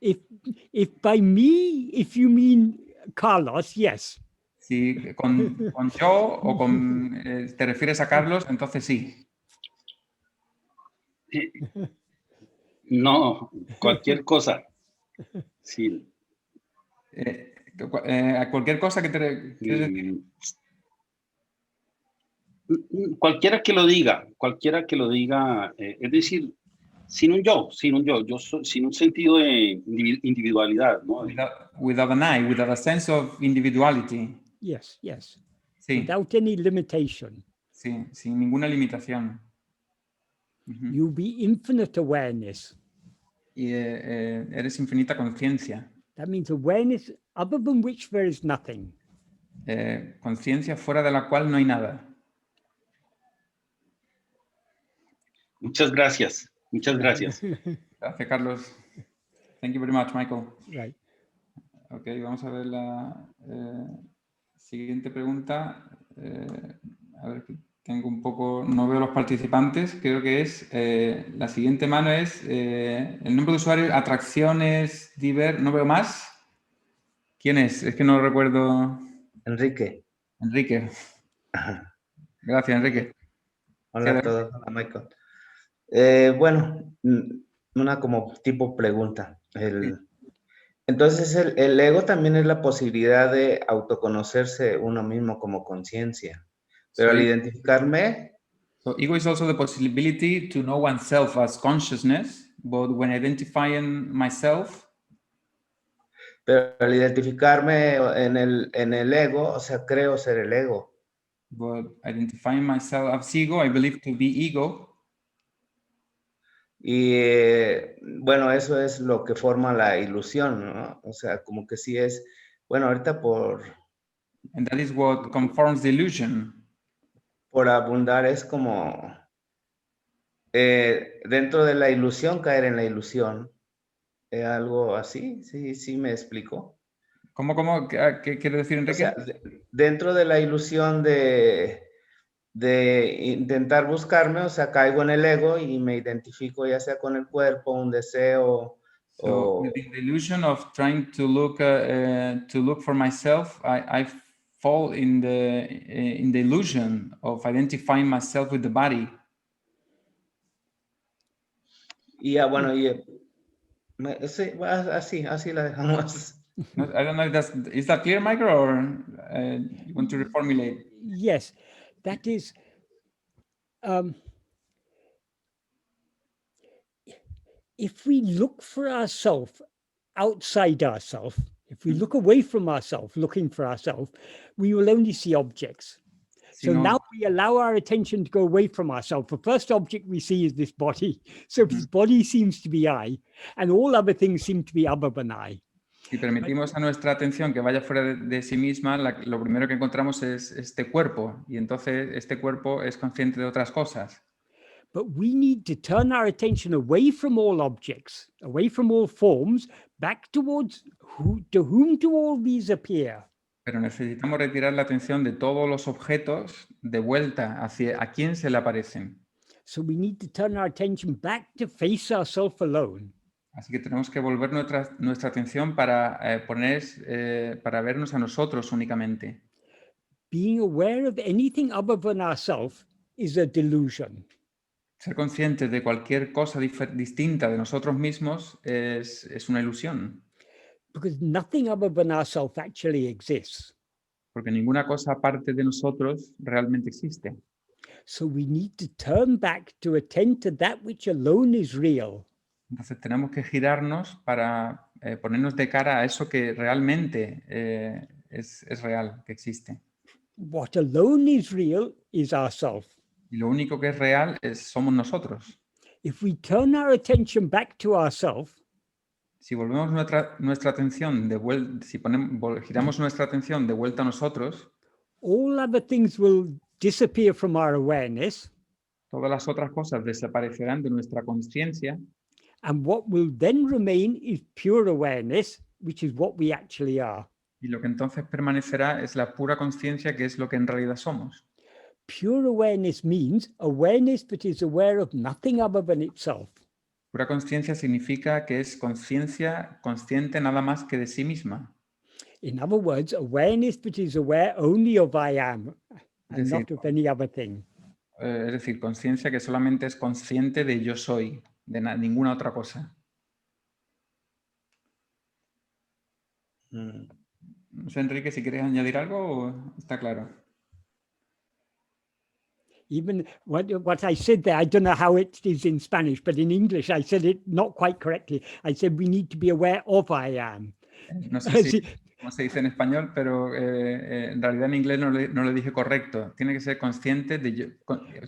If by me, if you mean Carlos, yes. Si con yo o te refieres a Carlos, entonces sí. No, cualquier cosa. Sí. A cualquier cosa que te quieres decir. Cualquiera que lo diga, es decir, sin un yo sin un sentido de individualidad, ¿no? Without an I, without a sense of individuality. Yes. Sí. Without any limitation. Sí, sin ninguna limitación. You'll be infinite awareness. Y eres infinita conciencia. That means awareness other than which there is nothing. Conciencia fuera de la cual no hay nada. Muchas gracias. Gracias, Carlos. Thank you very much, Michael. Right. Ok, vamos a ver la siguiente pregunta. A ver, tengo un poco, no veo los participantes, creo que es, la siguiente mano es el nombre de usuario, atracciones, no veo más. ¿Quién es? Es que no recuerdo. Enrique. Enrique. Ajá. Gracias, Enrique. Hola Sí, a todos. Hola, Michael. Bueno, una como tipo pregunta. Entonces, el ego también es la posibilidad de autoconocerse uno mismo como conciencia. Pero al identificarme... So ego is also the possibility to know oneself as consciousness, but when identifying myself... Pero al identificarme en el ego, o sea, creo ser el ego. But identifying myself as ego, I believe to be ego. Y bueno, eso es lo que forma la ilusión, ¿no? O sea, como que sí es, bueno, ahorita And that is what conforms the illusion. Por abundar es como dentro de la ilusión, caer en la ilusión. Algo así, sí me explico. ¿Cómo? ¿Qué quiere decir, Enrique? O sea, dentro de la ilusión de intentar buscarme, o sea, caigo en el ego y me identifico ya sea con el cuerpo, un deseo. So within the illusion of trying to look for myself, I fall in the illusion of identifying myself with the body. Y ya, bueno, sí, así la dejamos. I don't know if is that clear, Michael, or you want to reformulate? Yes, that is, if we look for ourselves outside ourselves, if we look away from ourselves, looking for ourselves, we will only see objects. So now we allow our attention to go away from ourselves. The first object we see is this body. So this body seems to be I, and all other things seem to be other than I. Si permitimos a nuestra atención que vaya fuera de sí misma, lo primero que encontramos es este cuerpo, y entonces este cuerpo es consciente de otras cosas. But we need to turn our attention away from all objects, away from all forms, back towards to whom do all these appear? Pero necesitamos retirar la atención de todos los objetos de vuelta hacia a quién se le aparecen. So we need to turn our attention back to face ourselves alone. Así que tenemos que volver nuestra atención para para vernos a nosotros únicamente. Being aware of anything other than ourselves is a delusion. Ser conscientes de cualquier cosa distinta de nosotros mismos es una ilusión. Because nothing other than ourselves actually exists. Porque ninguna cosa aparte de nosotros realmente existe. So we need to turn back to attend to that which alone is real. Entonces tenemos que girarnos para ponernos de cara a eso que realmente es real, que existe. What alone is real is ourself. Y lo único que es real somos nosotros. If we turn our attention back to ourselves, si volvemos nuestra atención de vuelta, si giramos nuestra atención de vuelta a nosotros, all other things will disappear from our awareness. Todas las otras cosas desaparecerán de nuestra conciencia. And what will then remain is pure awareness, which is what we actually are. Y lo que entonces permanecerá es la pura conciencia, que es lo que en realidad somos. Pure awareness means awareness that is aware of nothing other than itself. Pura conciencia significa que es conciencia consciente nada más que de sí misma. In other words, awareness that is aware only of I am and not of any other thing. Es decir, conciencia que solamente es consciente de yo soy, de ninguna otra cosa. No sé, Enrique, si quieres añadir algo o está claro. Even what I said there, I don't know how it is in Spanish, but in English I said it not quite correctly. I said we need to be aware of I am. No sé cómo se dice en español, pero en realidad en inglés no lo dije correcto. Tiene que ser consciente de yo.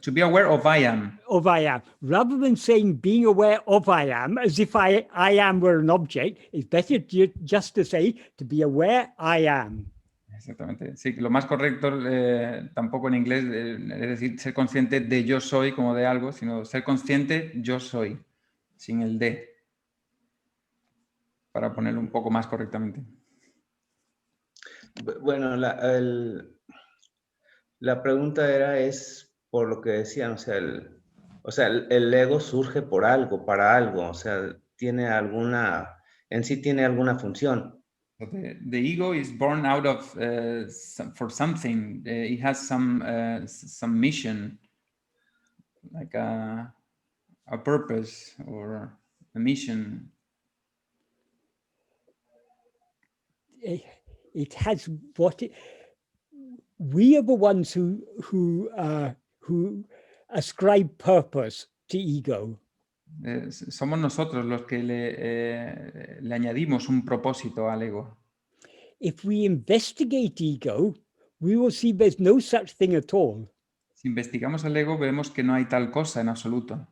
To be aware of I am. Of I am. Rather than saying being aware of I am, as if I am were an object, it's better just to say to be aware I am. Exactamente. Sí, lo más correcto tampoco en inglés es decir ser consciente de yo soy como de algo, sino ser consciente yo soy, sin el de, para ponerlo un poco más correctamente. Bueno, la pregunta es por lo que decían, o sea, el ego surge por algo, para algo, o sea, en sí tiene alguna función. So the ego is born out of for something. It has some mission, like a purpose or a mission. It has what we are the ones who ascribe purpose to ego. Somos nosotros los que le añadimos un propósito al ego. If we investigate ego, we will see there's no such thing at all. Si investigamos el ego, vemos que no hay tal cosa en absoluto.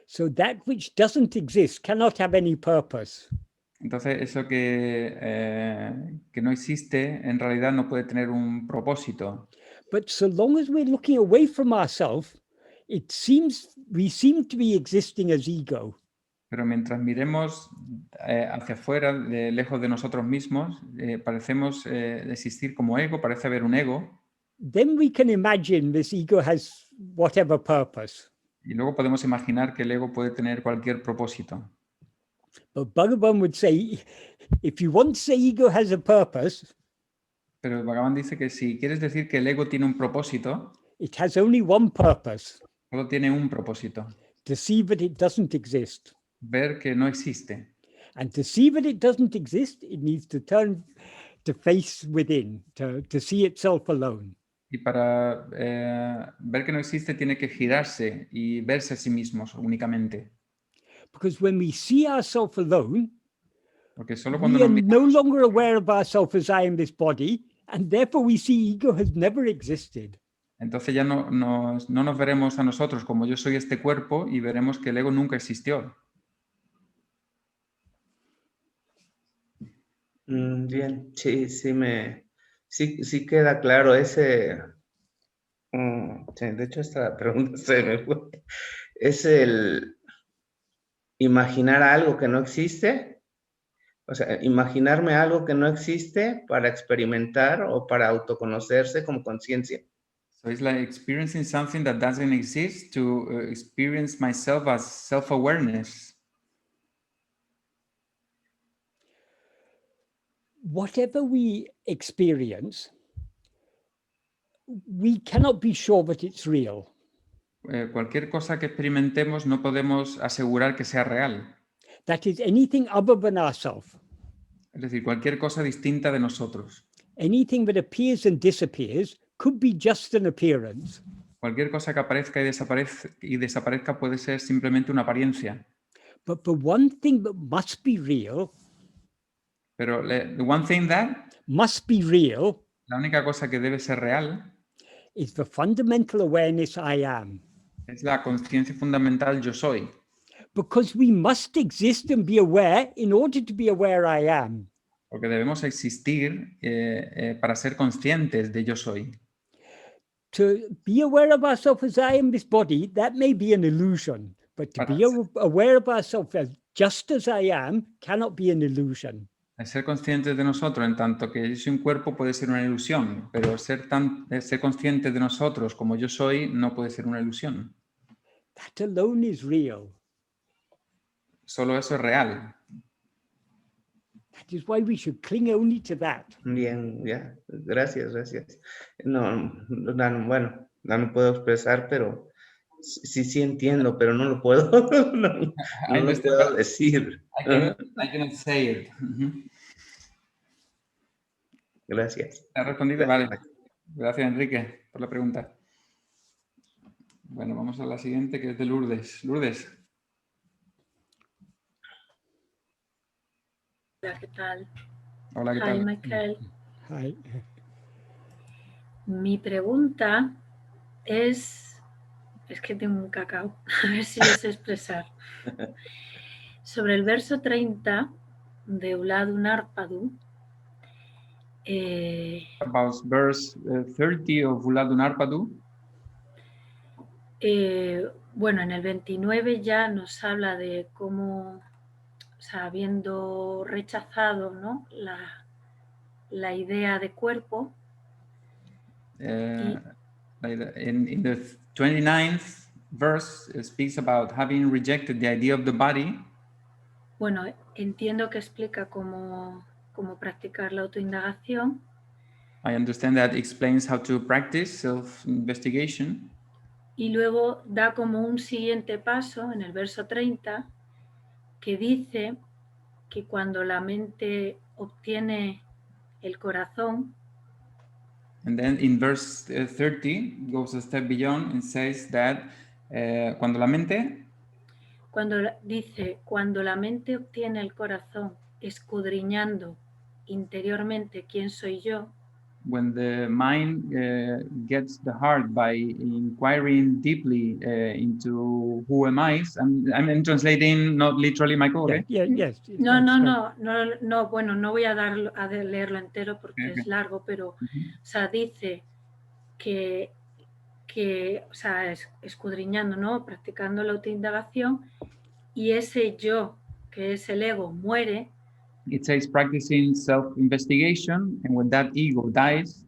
So that which doesn't exist cannot have any purpose. Entonces, eso que no existe, en realidad no puede tener un propósito. But so long as we're looking away from ourselves, we seem to be existing as ego. Pero mientras miremos hacia afuera, lejos de nosotros mismos, parecemos existir como ego, parece haber un ego. Then we can imagine this ego has whatever purpose. Y luego podemos imaginar que el ego puede tener cualquier propósito. But Bhagavan would say, if you want to say ego has a purpose, pero Bhagavan dice que si quieres decir que el ego tiene un propósito, it has only one purpose. Solo tiene un propósito. To see that it doesn't exist. Ver que no existe. And to see that it doesn't exist, it needs to turn to face within, to see itself alone. Y para ver que no existe, tiene que girarse y verse a sí mismos únicamente. Because when we see ourselves alone, porque solo cuando we are no longer aware of ourselves as I am this body, and therefore we see ego has never existed. Entonces ya no nos veremos a nosotros como yo soy este cuerpo y veremos que el ego nunca existió. Bien, sí queda claro ese. Sí, de hecho esta pregunta se me fue. Es el imaginar algo que no existe, o sea, imaginarme algo que no existe para experimentar o para autoconocerse como conciencia. So it's like experiencing something that doesn't exist to experience myself as self-awareness. Whatever we experience, we cannot be sure that it's real. Cualquier cosa que experimentemos no podemos asegurar que sea real. That is anything other than ourselves. Es decir, cualquier cosa distinta de nosotros. Anything that appears and disappears could be just an appearance. Cualquier cosa que aparezca y desaparezca puede ser simplemente una apariencia. But the one thing that must be real, pero the one thing that must be real, la única cosa que debe ser real, is the fundamental awareness I am. Es la conciencia fundamental yo soy. Because we must exist and be aware in order to be aware I am. Porque debemos existir para ser conscientes de yo soy. To be aware of ourselves as I am this body, that may be an illusion. But to be aware of ourselves as just as I am cannot be an illusion. Ser conscientes de nosotros en tanto que yo soy un cuerpo puede ser una ilusión, pero ser conscientes de nosotros como yo soy no puede ser una ilusión. That alone is real. Solo eso es real. That is why we should cling only to that. Bien, ya, gracias. No, bueno, no puedo expresar, pero sí entiendo, pero no lo puedo, no lo puedo decir. I cannot say it. Gracias. ¿Has respondido? Vale. Gracias, Enrique, por la pregunta. Bueno, vamos a la siguiente, que es de Lourdes. Lourdes. Hola, ¿qué tal? Hola, ¿qué tal? Hi, Michael. Hi. Mi pregunta es que tengo un cacao, a ver si lo sé expresar. Sobre el verso 30 de Uḷḷadu Nāṛpadu. About verse 30 of Uḷḷadu Nāṛpadu. Bueno, en el 29 ya nos habla de cómo, o sea, habiendo rechazado, ¿no?, la idea de cuerpo. In the 29th verse, it speaks about having rejected the idea of the body. Bueno, entiendo que explica como cómo practicar la autoindagación. I understand that explains how to practice self-investigation. Y luego da como un siguiente paso en el verso 30 que dice que cuando la mente obtiene el corazón, And then in verse 30 goes a step beyond and says that cuando la mente, dice, cuando la mente obtiene el corazón escudriñando interiormente quién soy yo, when the mind gets the heart by inquiring deeply into who am I, I'm translating not literally, Michael, okay? Yes. No, bueno, no voy a leerlo entero porque Okay. es largo, pero o sea, dice que o sea, escudriñando, ¿no? Practicando la autoindagación, y ese yo, que es el ego, muere. It says practicing self-investigation, and when that ego dies,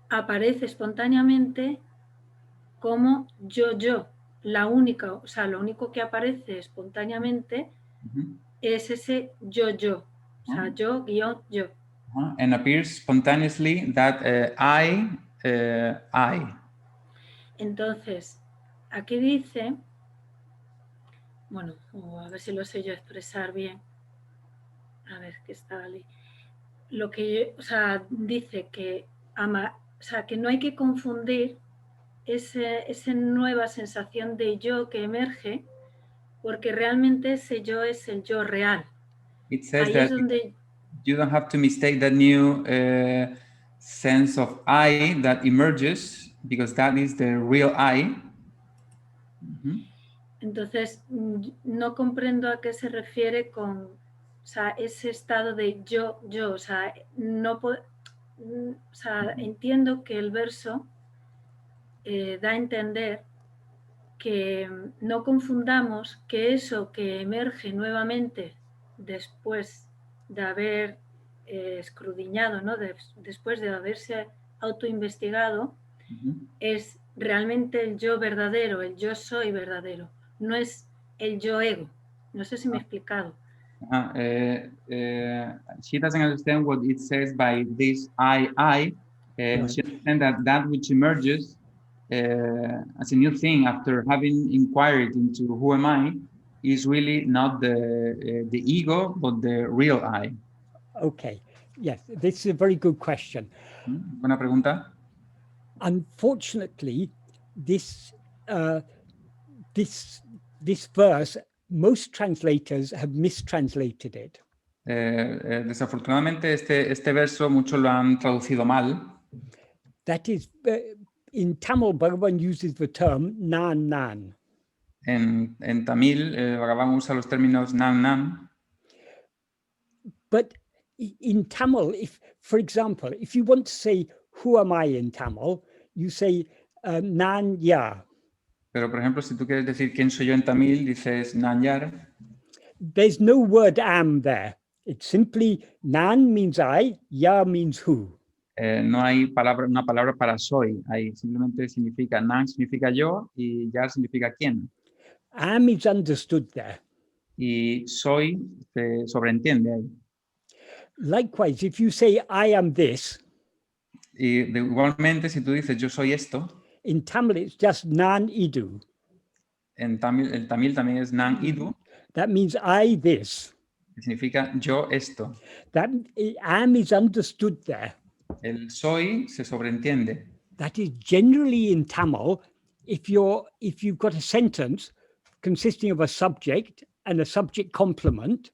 aparece espontáneamente como yo. La única, o sea, lo único que aparece espontáneamente es ese yo. O sea, yo. And appears spontaneously that I. Entonces, aquí dice, bueno, a ver si lo sé yo expresar bien. A ver, que está ahí. Lo que, o sea, dice que o sea, que no hay que confundir esa nueva sensación de yo que emerge, porque realmente ese yo es el yo real. It says Ahí that es donde you don't have to mistake that new sense of I that emerges, because that is the real I. Entonces, no comprendo a qué se refiere con, o sea, ese estado de yo, o sea, o sea, entiendo que el verso da a entender que no confundamos que eso que emerge nuevamente después de haber escudriñado, ¿no? Después de haberse autoinvestigado, es realmente el yo verdadero, el yo soy verdadero, no es el yo ego. No sé si me he explicado. She doesn't understand what it says by this I. She understands that which emerges as a new thing after having inquired into who am I is really not the ego, but the real I. Okay, yes, this is a very good question. Buena pregunta. Unfortunately, this verse, most translators have mistranslated it. Desafortunadamente este verso muchos lo han traducido mal. That is, in Tamil, Bhagavan uses the term nan. En Tamil, Bhagavan usa los términos nan. But in Tamil, for example, if you want to say, who am I in Tamil, you say nan ya. Pero, por ejemplo, si tú quieres decir quién soy yo en Tamil, dices nan yar. There's no word am there. It's simply nan means I, ya means who. No hay una palabra para soy. Ahí simplemente significa nan significa yo y yar significa quién. Am is understood there. Y soy se sobreentiende ahí. Likewise, if you say I am this. Igualmente, si tú dices yo soy esto. In Tamil, it's just nan idu. En Tamil, el Tamil también es nan idu. That means I this. Significa yo esto. That am is understood there. El soy se sobreentiende. That is generally in Tamil, if you've got a sentence consisting of a subject and a subject complement,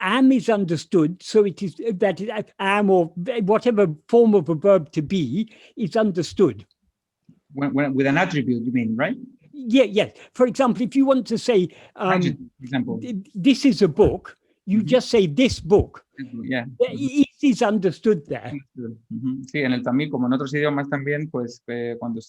am is understood, so it is that am or whatever form of a verb to be is understood. When, with an attribute, you mean, right? Yes. For example, if you want to say, this is a book, you just say this book. Yeah. It is understood there. Sí, en el Tamil, como en otros idiomas también, pues cuando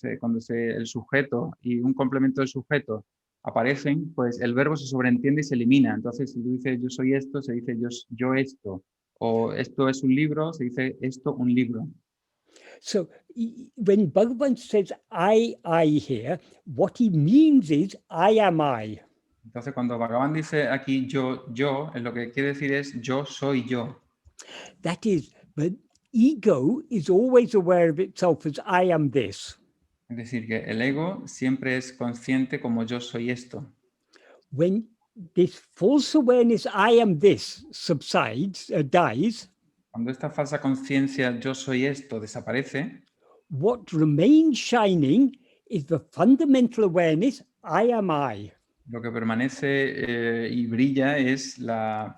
el sujeto y un complemento del sujeto aparecen, pues el verbo se sobreentiende y se elimina. Entonces, si tú dices yo soy esto, se dice yo esto. O esto es un libro, se dice esto un libro. So when Bhagavan says I here, what he means is I am I. Entonces, cuando Bhagavan dice aquí yo, lo que quiere decir es yo soy yo. That is, but ego is always aware of itself as I am this. Es decir, que el ego siempre es consciente como yo soy esto. When this false awareness, I am this, subsides, dies, Cuando esta falsa conciencia yo soy esto desaparece, what remains shining is the fundamental awareness, I am I. lo que permanece y brilla es la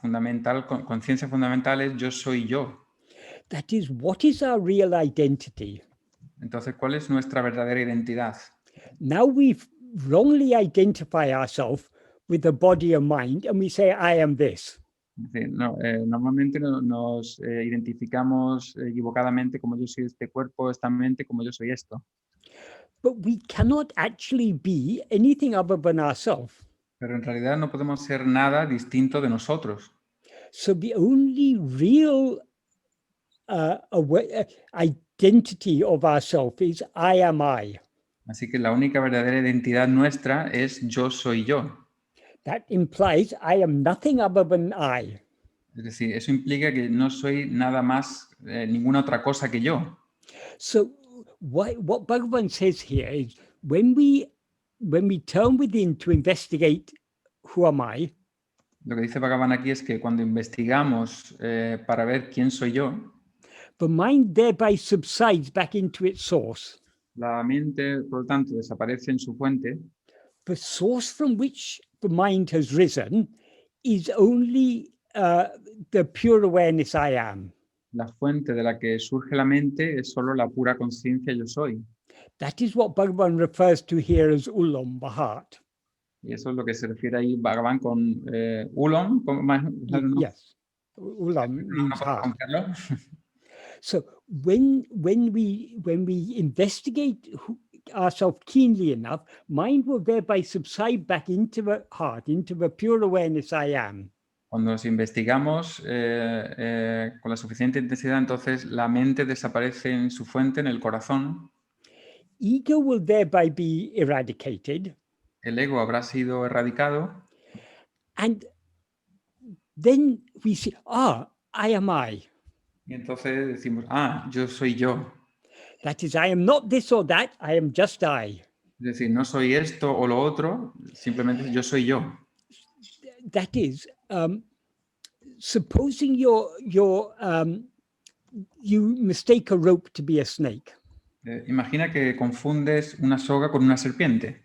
conciencia fundamental es yo soy yo. That is, what is our real identity? Entonces, ¿cuál es nuestra verdadera identidad? Now we wrongly identify ourselves with the body and mind, and we say, I am this. Normalmente nos identificamos equivocadamente como yo soy este cuerpo, esta mente, como yo soy esto. But we cannot actually be anything other than ourselves. Pero en realidad no podemos ser nada distinto de nosotros. So the only real identity of ourselves is I am I. Así que la única verdadera identidad nuestra es yo soy yo. That implies I am nothing other than I. Es decir, eso implica que no soy nada más, ninguna otra cosa que yo. So what Bhagavan says here is when we turn within to investigate who am I, Lo que dice Bhagavan aquí es que cuando investigamos para ver quién soy yo, the mind thereby subsides back into its source. la mente, por lo tanto, desaparece en su fuente. The source from which the mind has risen is only the pure awareness I am. La fuente de la que surge la mente es solo la pura conciencia yo soy. That is what Bhagavan refers to here as Uλλam, the heart. Y eso es lo que se refiere ahí Bhagavan con Uλλam. Yes, Uλλam means heart. Comprarlo. So when we investigate ourselves keenly enough, mind will thereby subside back into the heart, into the pure awareness I am. Cuando nos investigamos con la suficiente intensidad, entonces la mente desaparece en su fuente, en el corazón. Ego will thereby be eradicated. El ego habrá sido erradicado. And then we see, I am I. Y entonces decimos, yo soy yo. That is, I am not this or that, I am just I. Es decir, no soy esto o lo otro, simplemente yo soy yo. That is, supposing you mistake a rope to be a snake. Imagina que confundes una soga con una serpiente.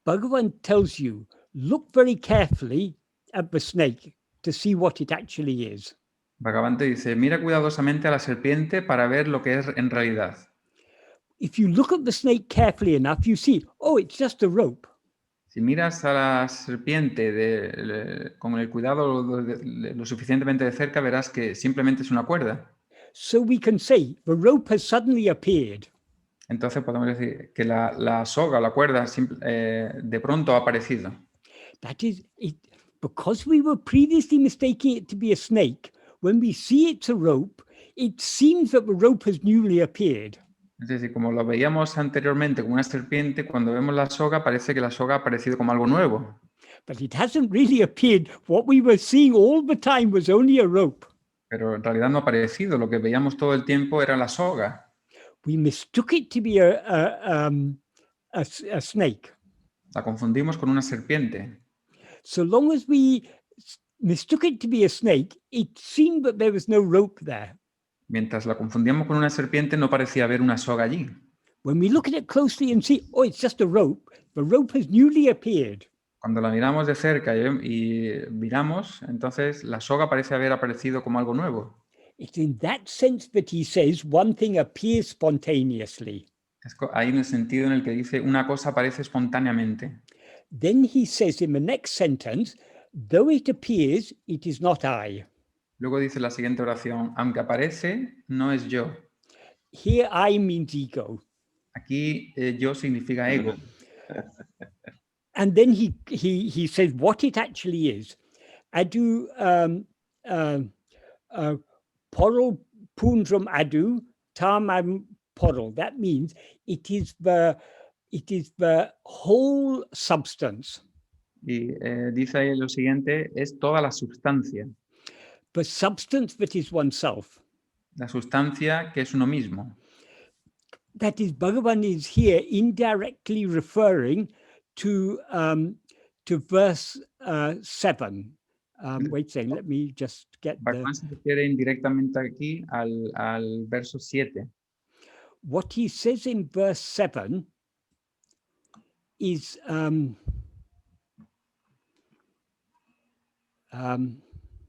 Bhagavan tells you, look very carefully at the snake to see what it actually is. Bhagavan te dice, mira cuidadosamente a la serpiente para ver lo que es en realidad. If you look at the snake carefully enough, you see, it's just a rope. Si miras a la serpiente con el cuidado lo suficientemente de cerca, verás que simplemente es una cuerda. So we can say, the rope has suddenly appeared. Entonces podemos decir que la soga, la cuerda, de pronto ha aparecido. That is, because we were previously mistaking it to be a snake, when we see it's a rope, it seems that the rope has newly appeared. Es decir, como lo veíamos anteriormente como una serpiente, cuando vemos la soga parece que la soga ha aparecido como algo nuevo. But it hasn't really appeared. What we were seeing all the time was only a rope. Pero en realidad no ha aparecido. Lo que veíamos todo el tiempo era la soga. We mistook it to be a snake. La confundimos con una serpiente. So long as we mistook it to be a snake, it seemed that there was no rope there. Mientras la confundíamos con una serpiente, no parecía haber una soga allí. When we look at it closely and see, it's just a rope, the rope has newly appeared. Cuando la miramos de cerca y miramos, entonces la soga parece haber aparecido como algo nuevo. It's in that sense that he says one thing appears spontaneously. Es ahí en el sentido en el que dice una cosa aparece espontáneamente. Then he says in the next sentence, though it appears, it is not I. Luego dice la siguiente oración, aunque aparece, no es yo. Here I means ego. Aquí yo significa ego. And then he says what it actually is. Adu porol pundram adu tamam porol. That means it is the whole substance. Y dice ahí lo siguiente, es toda la sustancia. the substance that is oneself. La sustancia que es uno mismo. That is, Bhagavan is here indirectly referring to verse 7. Wait a second, let me just get Bhagavan se refiere indirectamente aquí al verso 7. What he says in verse 7 is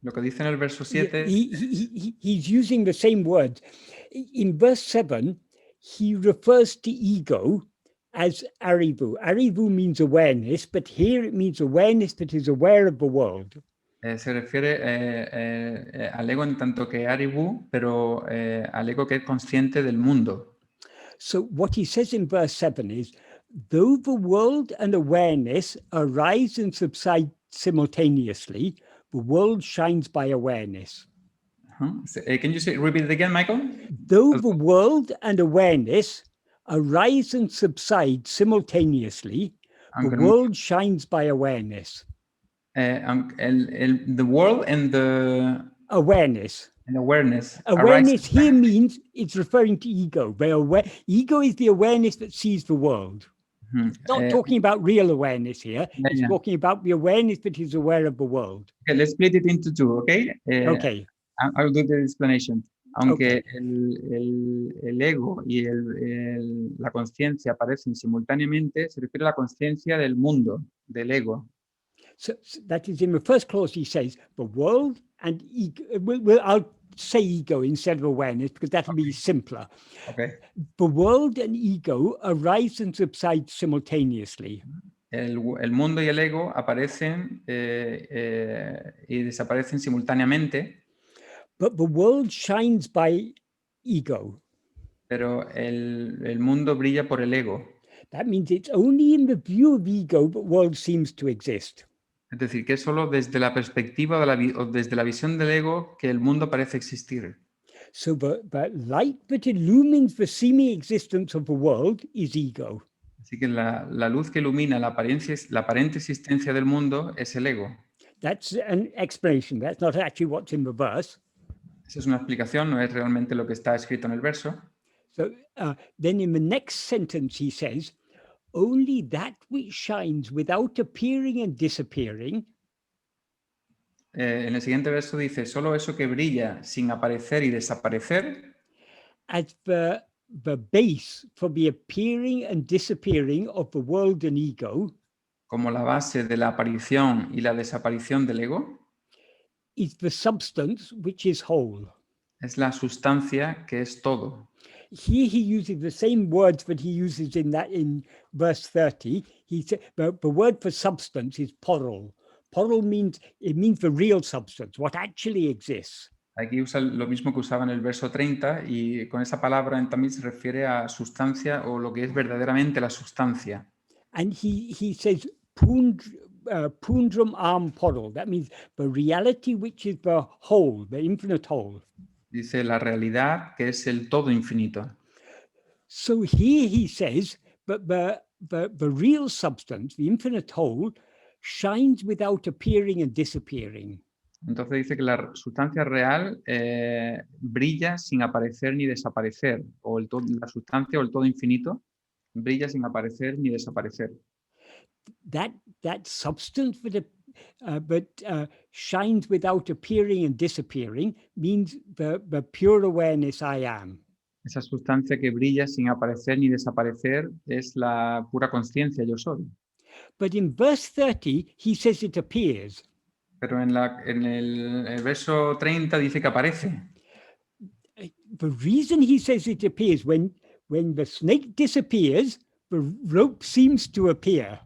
Lo que dice en el verso 7 he's using the same word. In verse 7, he refers to ego as arivu. Arivu means awareness, but here it means awareness that is aware of the world. Se refiere al ego en tanto que arivu, pero al ego que es consciente del mundo. So what he says in verse 7 is, though the world and awareness arise and subside simultaneously, the world shines by awareness. Can you repeat it again, Michael? Though the world and awareness arise and subside simultaneously, the world shines by awareness. The world and the awareness. And awareness. Awareness here means it's referring to ego. Ego is the awareness that sees the world. It's not talking about real awareness here. It's talking about the awareness that is aware of the world. Okay, let's split it into two, okay? Okay. I'll do the explanation. Aunque el ego y la conciencia aparecen simultáneamente, se refiere a la conciencia del mundo, del ego. So that is in the first clause he says, the world and ego, I'll say ego instead of awareness because that'll be simpler. Okay. The world and ego arise and subside simultaneously. El mundo y el ego aparecen y desaparecen simultáneamente. But the world shines by ego. Pero el mundo brilla por el ego. That means it's only in the view of ego that world seems to exist. Es decir, que es solo desde la perspectiva o desde la visión del ego que el mundo parece existir. So the light that illumines the seeming existence of the world is ego. Así que la luz que ilumina la aparente existencia del mundo es el ego. That's an explanation. That's not actually what's in the verse. Esa es una explicación, no es realmente lo que está escrito en el verso. So then in the next sentence he says, only that which shines without appearing and disappearing. En el siguiente verso dice, solo eso que brilla sin aparecer y desaparecer. As the base for the appearing and disappearing of the world and ego. Como la base de la aparición y la desaparición del ego. Is the substance which is whole. Es la sustancia que es todo. Here he uses the same words that he uses in verse 30. He said the word for substance is porol. Porol means the real substance, what actually exists. Aquí usa lo mismo que usaba en el verso 30 y con esa palabra también se refiere a sustancia o lo que es verdaderamente la sustancia. And he says pundram am porol. That means the reality which is the whole, the infinite whole. Dice la realidad que es el todo infinito. So here he says that the real substance, the infinite whole, shines without appearing and disappearing. Entonces dice que la sustancia real brilla sin aparecer ni desaparecer, o la sustancia o el todo infinito brilla sin aparecer ni desaparecer. That substance that shines without appearing and disappearing means the pure awareness I am. Esa sustancia que brilla sin aparecer ni desaparecer es la pura conciencia yo soy. But in verse 30 he says it appears. Pero en el verso 30 dice que aparece. The reason he says it appears, when the snake disappears, the rope seems to appear.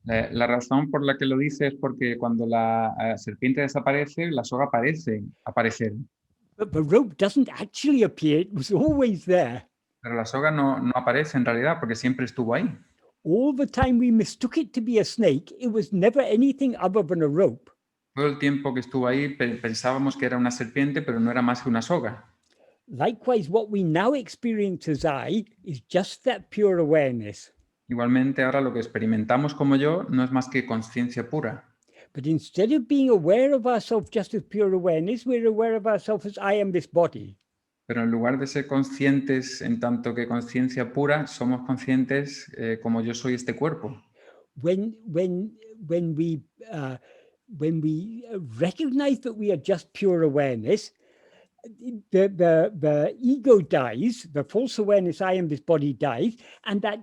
La razón por la que lo dice es porque cuando la serpiente desaparece, la soga parece aparecer. But the rope doesn't actually appear, it was always there. Pero la soga no aparece en realidad porque siempre estuvo ahí. All the time we mistook it to be a snake, it was never anything other than a rope. Todo el tiempo que estuvo ahí pensábamos que era una serpiente, pero no era más que una soga. Likewise, what we now experience as I is just that pure awareness. Igualmente, ahora lo que experimentamos como yo no es más que conciencia pura. But instead of being aware of ourselves just as pure awareness, we're aware of ourselves as I am this body. Pero en lugar de ser conscientes en tanto que conciencia pura, somos conscientes como yo soy este cuerpo. When we recognize that we are just pure awareness, the ego dies, the false awareness I am this body dies, and that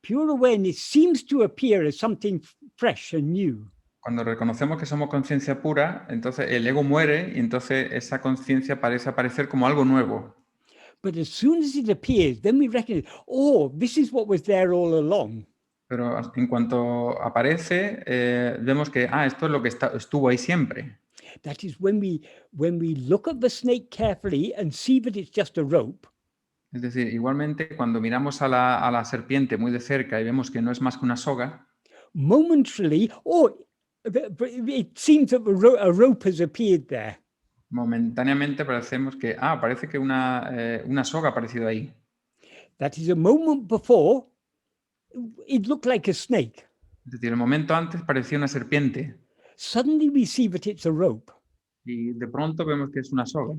pure awareness seems to appear as something fresh and new. Cuando reconocemos que somos conciencia pura, entonces el ego muere y entonces esa conciencia parece aparecer como algo nuevo. But as soon as it appears, then we recognize, oh, this is what was there all along. Pero en cuanto aparece, vemos que esto es lo que estuvo ahí siempre. That is when we look at the snake carefully and see that it's just a rope. Es decir, igualmente cuando miramos a la serpiente muy de cerca y vemos que no es más que una soga, Momentarily, it seems that a rope has appeared there. momentáneamente parece que una soga ha aparecido ahí. That is a moment before, it looked like a snake. Es decir, el momento antes parecía una serpiente Suddenly we see that it's a rope. y de pronto vemos que es una soga.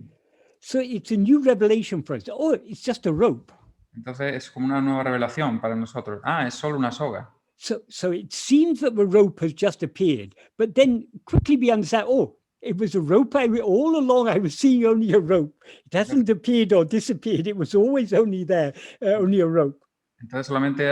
So it's a new revelation for us. Oh, it's just a rope. Entonces es como una nueva revelación para nosotros. Es solo una soga. So it seems that the rope has just appeared, but then quickly we understand, oh, it was a rope. All along I was seeing only a rope. It hasn't appeared or disappeared. It was always only there, only a rope. Entonces solamente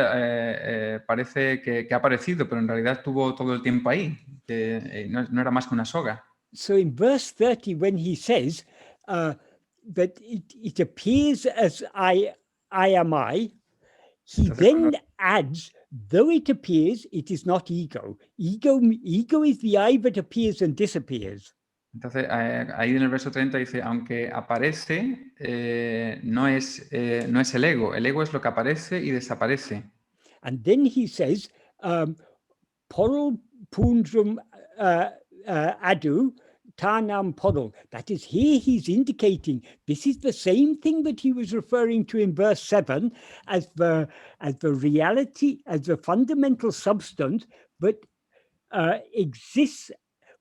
parece que ha aparecido, pero en realidad estuvo todo el tiempo ahí, que no era más que una soga. So in verse 30, when he says that it appears as I am I, he then adds, though it appears, it is not ego. Ego is the I that appears and disappears. Entonces ahí en el verso 30 dice, aunque aparece, no es el ego es lo que aparece y desaparece. And then he says, Porul Pundrum Adu Tanam Porul. That is, here he's indicating this is the same thing that he was referring to in verse 7 as the reality, as the fundamental substance, but exists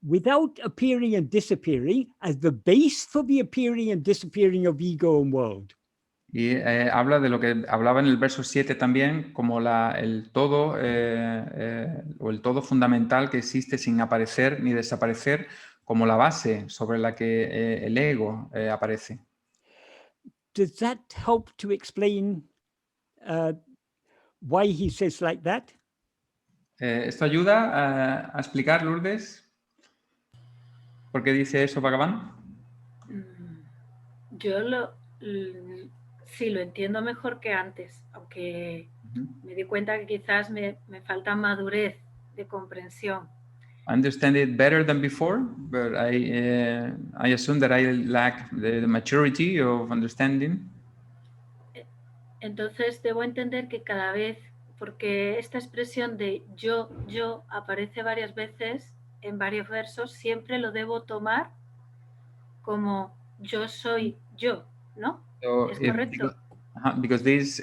without appearing and disappearing as the base for the appearing and disappearing of ego and world. Y habla de lo que hablaba en el verso 7 también, como el todo o el todo fundamental que existe sin aparecer ni desaparecer, como la base sobre la que el ego aparece. Does that help to explain why he says like that? ¿Esto ayuda a explicar, Lourdes? ¿Por qué dice eso Bhagavan? Yo sí lo entiendo mejor que antes, aunque me di cuenta que quizás me falta madurez de comprensión. I understand it better than before, but I assume that I lack the maturity of understanding. Entonces debo entender que cada vez, porque esta expresión de yo aparece varias veces en varios versos, siempre lo debo tomar como yo soy yo, ¿no? So ¿Es correcto? Because this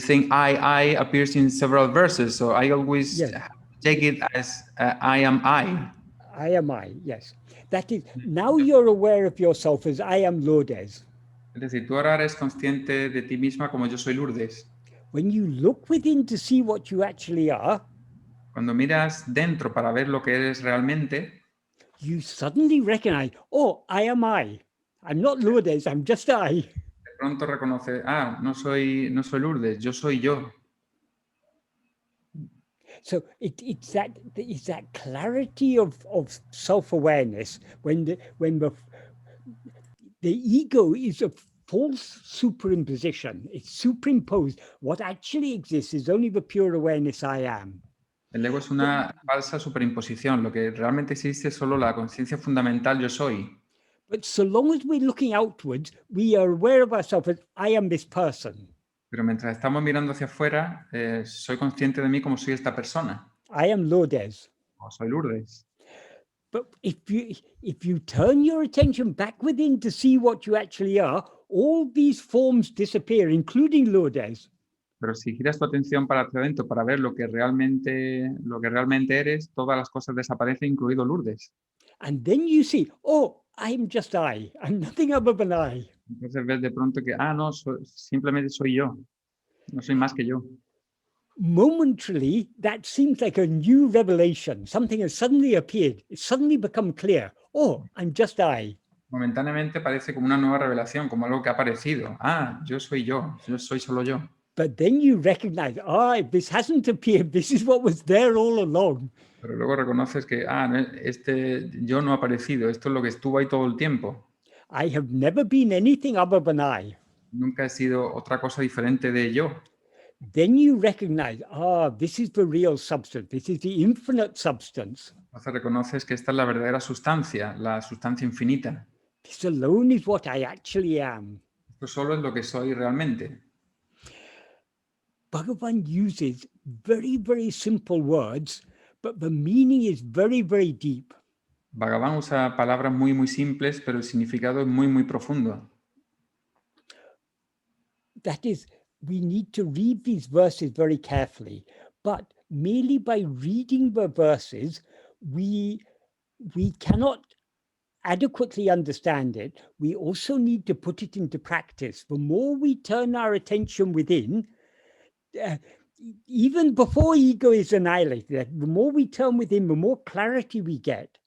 thing I appears in several verses, so I always take it as I am I. I am I, yes. That is, now you're aware of yourself as I am Lourdes. Es decir, tú ahora eres consciente de ti misma como yo soy Lourdes. When you look within to see what you actually are, cuando miras dentro para ver lo que eres realmente, you suddenly recognize, oh, I am I. I'm not Lourdes, I'm just I. De pronto reconoces, no soy Lourdes, yo soy yo. So it's that clarity of self-awareness when the ego is a false superimposition. It's superimposed. What actually exists is only the pure awareness I am. El ego es una falsa superimposición. Lo que realmente existe es solo la conciencia fundamental yo soy. But so long as we're looking outwards, we are aware of ourselves as I am this person. Pero mientras estamos mirando hacia afuera, soy consciente de mí como soy esta persona. I am Lourdes. O soy Lourdes. But if you turn your attention back within to see what you actually are, all these forms disappear, including Lourdes. Pero si giras tu atención para hacia adentro para ver lo que realmente eres, todas las cosas desaparecen, incluido Lourdes. And then you see, oh, I'm just I. I'm nothing other than I. Entonces ves de pronto que, no, simplemente soy yo. No soy más que yo. Momentarily, that seems like a new revelation. Something has suddenly appeared. It's suddenly become clear. Oh, I'm just I. Momentáneamente parece como una nueva revelación, como algo que ha aparecido. Yo soy solo yo. But then you recognize, this hasn't appeared. This is what was there all along. Pero luego reconoces que, este yo no ha aparecido. Esto es lo que estuvo ahí todo el tiempo. I have never been anything other than I. Nunca he sido otra cosa diferente de yo. Then you recognize, this is the real substance. This is the infinite substance. Entonces reconoces que esta es la verdadera sustancia, la sustancia infinita. This alone is what I actually am. Esto solo es lo que soy realmente. Bhagavan uses very, very simple words, but the meaning is very, very deep. Bhagavan usa palabras muy, muy simples, pero el significado es muy, muy profundo. That is, we need to read these verses very carefully, but merely by reading the verses, we cannot adequately understand it. We also need to put it into practice. The more we turn our attention within, even before ego is annihilated, the more we turn within, the more clarity we get.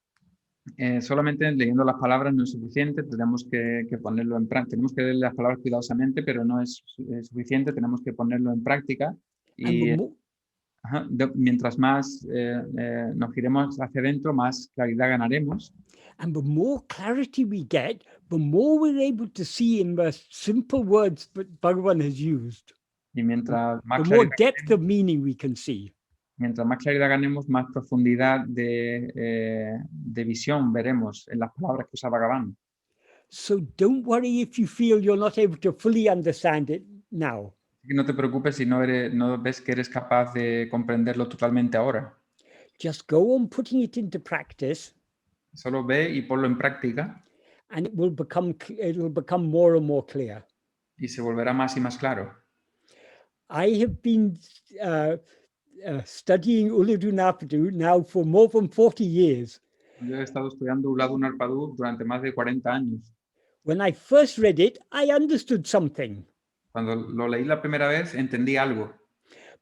Solamente leyendo las palabras no es suficiente, tenemos que ponerlo en práctica. Tenemos que leer las palabras cuidadosamente, pero no es suficiente, tenemos que ponerlo en práctica. Y mientras más nos giremos hacia adentro, más claridad ganaremos. And the more clarity we get, the more we're able to see in the simple words that Bhagavan has used. Y mientras más the more depth of meaning we can see. Mientras más claridad ganemos, más profundidad de visión veremos en las palabras que usa Bhagavan. So don't worry if you feel you're not able to fully understand it now. No te preocupes si no ves que eres capaz de comprenderlo totalmente ahora. Just go on putting it into practice. Solo ve y ponlo en práctica. And it will become more and more clear. Y se volverá más y más claro. I have been studying Uḷḷadu Nāṛpadu now for more than 40 years. Yo he estado estudiando Uḷḷadu Nāṛpadu durante más de 40 años. When I first read it, I understood something. Cuando lo leí la primera vez, entendí algo.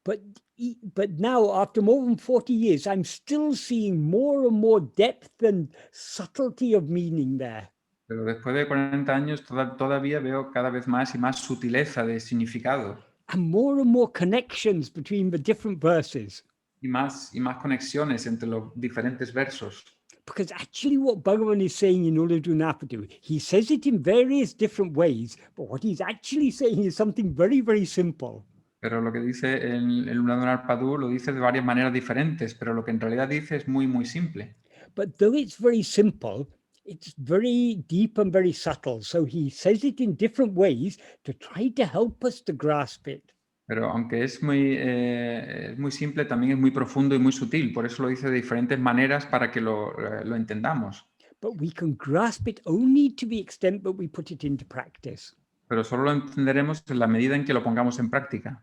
But now, after more than 40 years, I'm still seeing more and more depth and subtlety of meaning there. Pero después de 40 años todavía veo cada vez más y más sutileza de significado. And more connections between the different verses. Y más conexiones entre los diferentes versos. Because actually what Bhagavan is saying in Uḷḷadu Nāṛpadu, he says it in various different ways, but what he's actually saying is something very, very simple. Pero lo que dice el Uḷḷadu Nāṛpadu lo dice de varias maneras diferentes, pero lo que en realidad dice es muy, muy simple. But though it's very simple, it's very deep and very subtle. So he says it in different ways to try to help us to grasp it. Pero aunque es muy simple, también es muy profundo y muy sutil. Por eso lo dice de diferentes maneras para que lo entendamos. But we can grasp it only to the extent that we put it into practice. Pero solo lo entenderemos en la medida en que lo pongamos en práctica.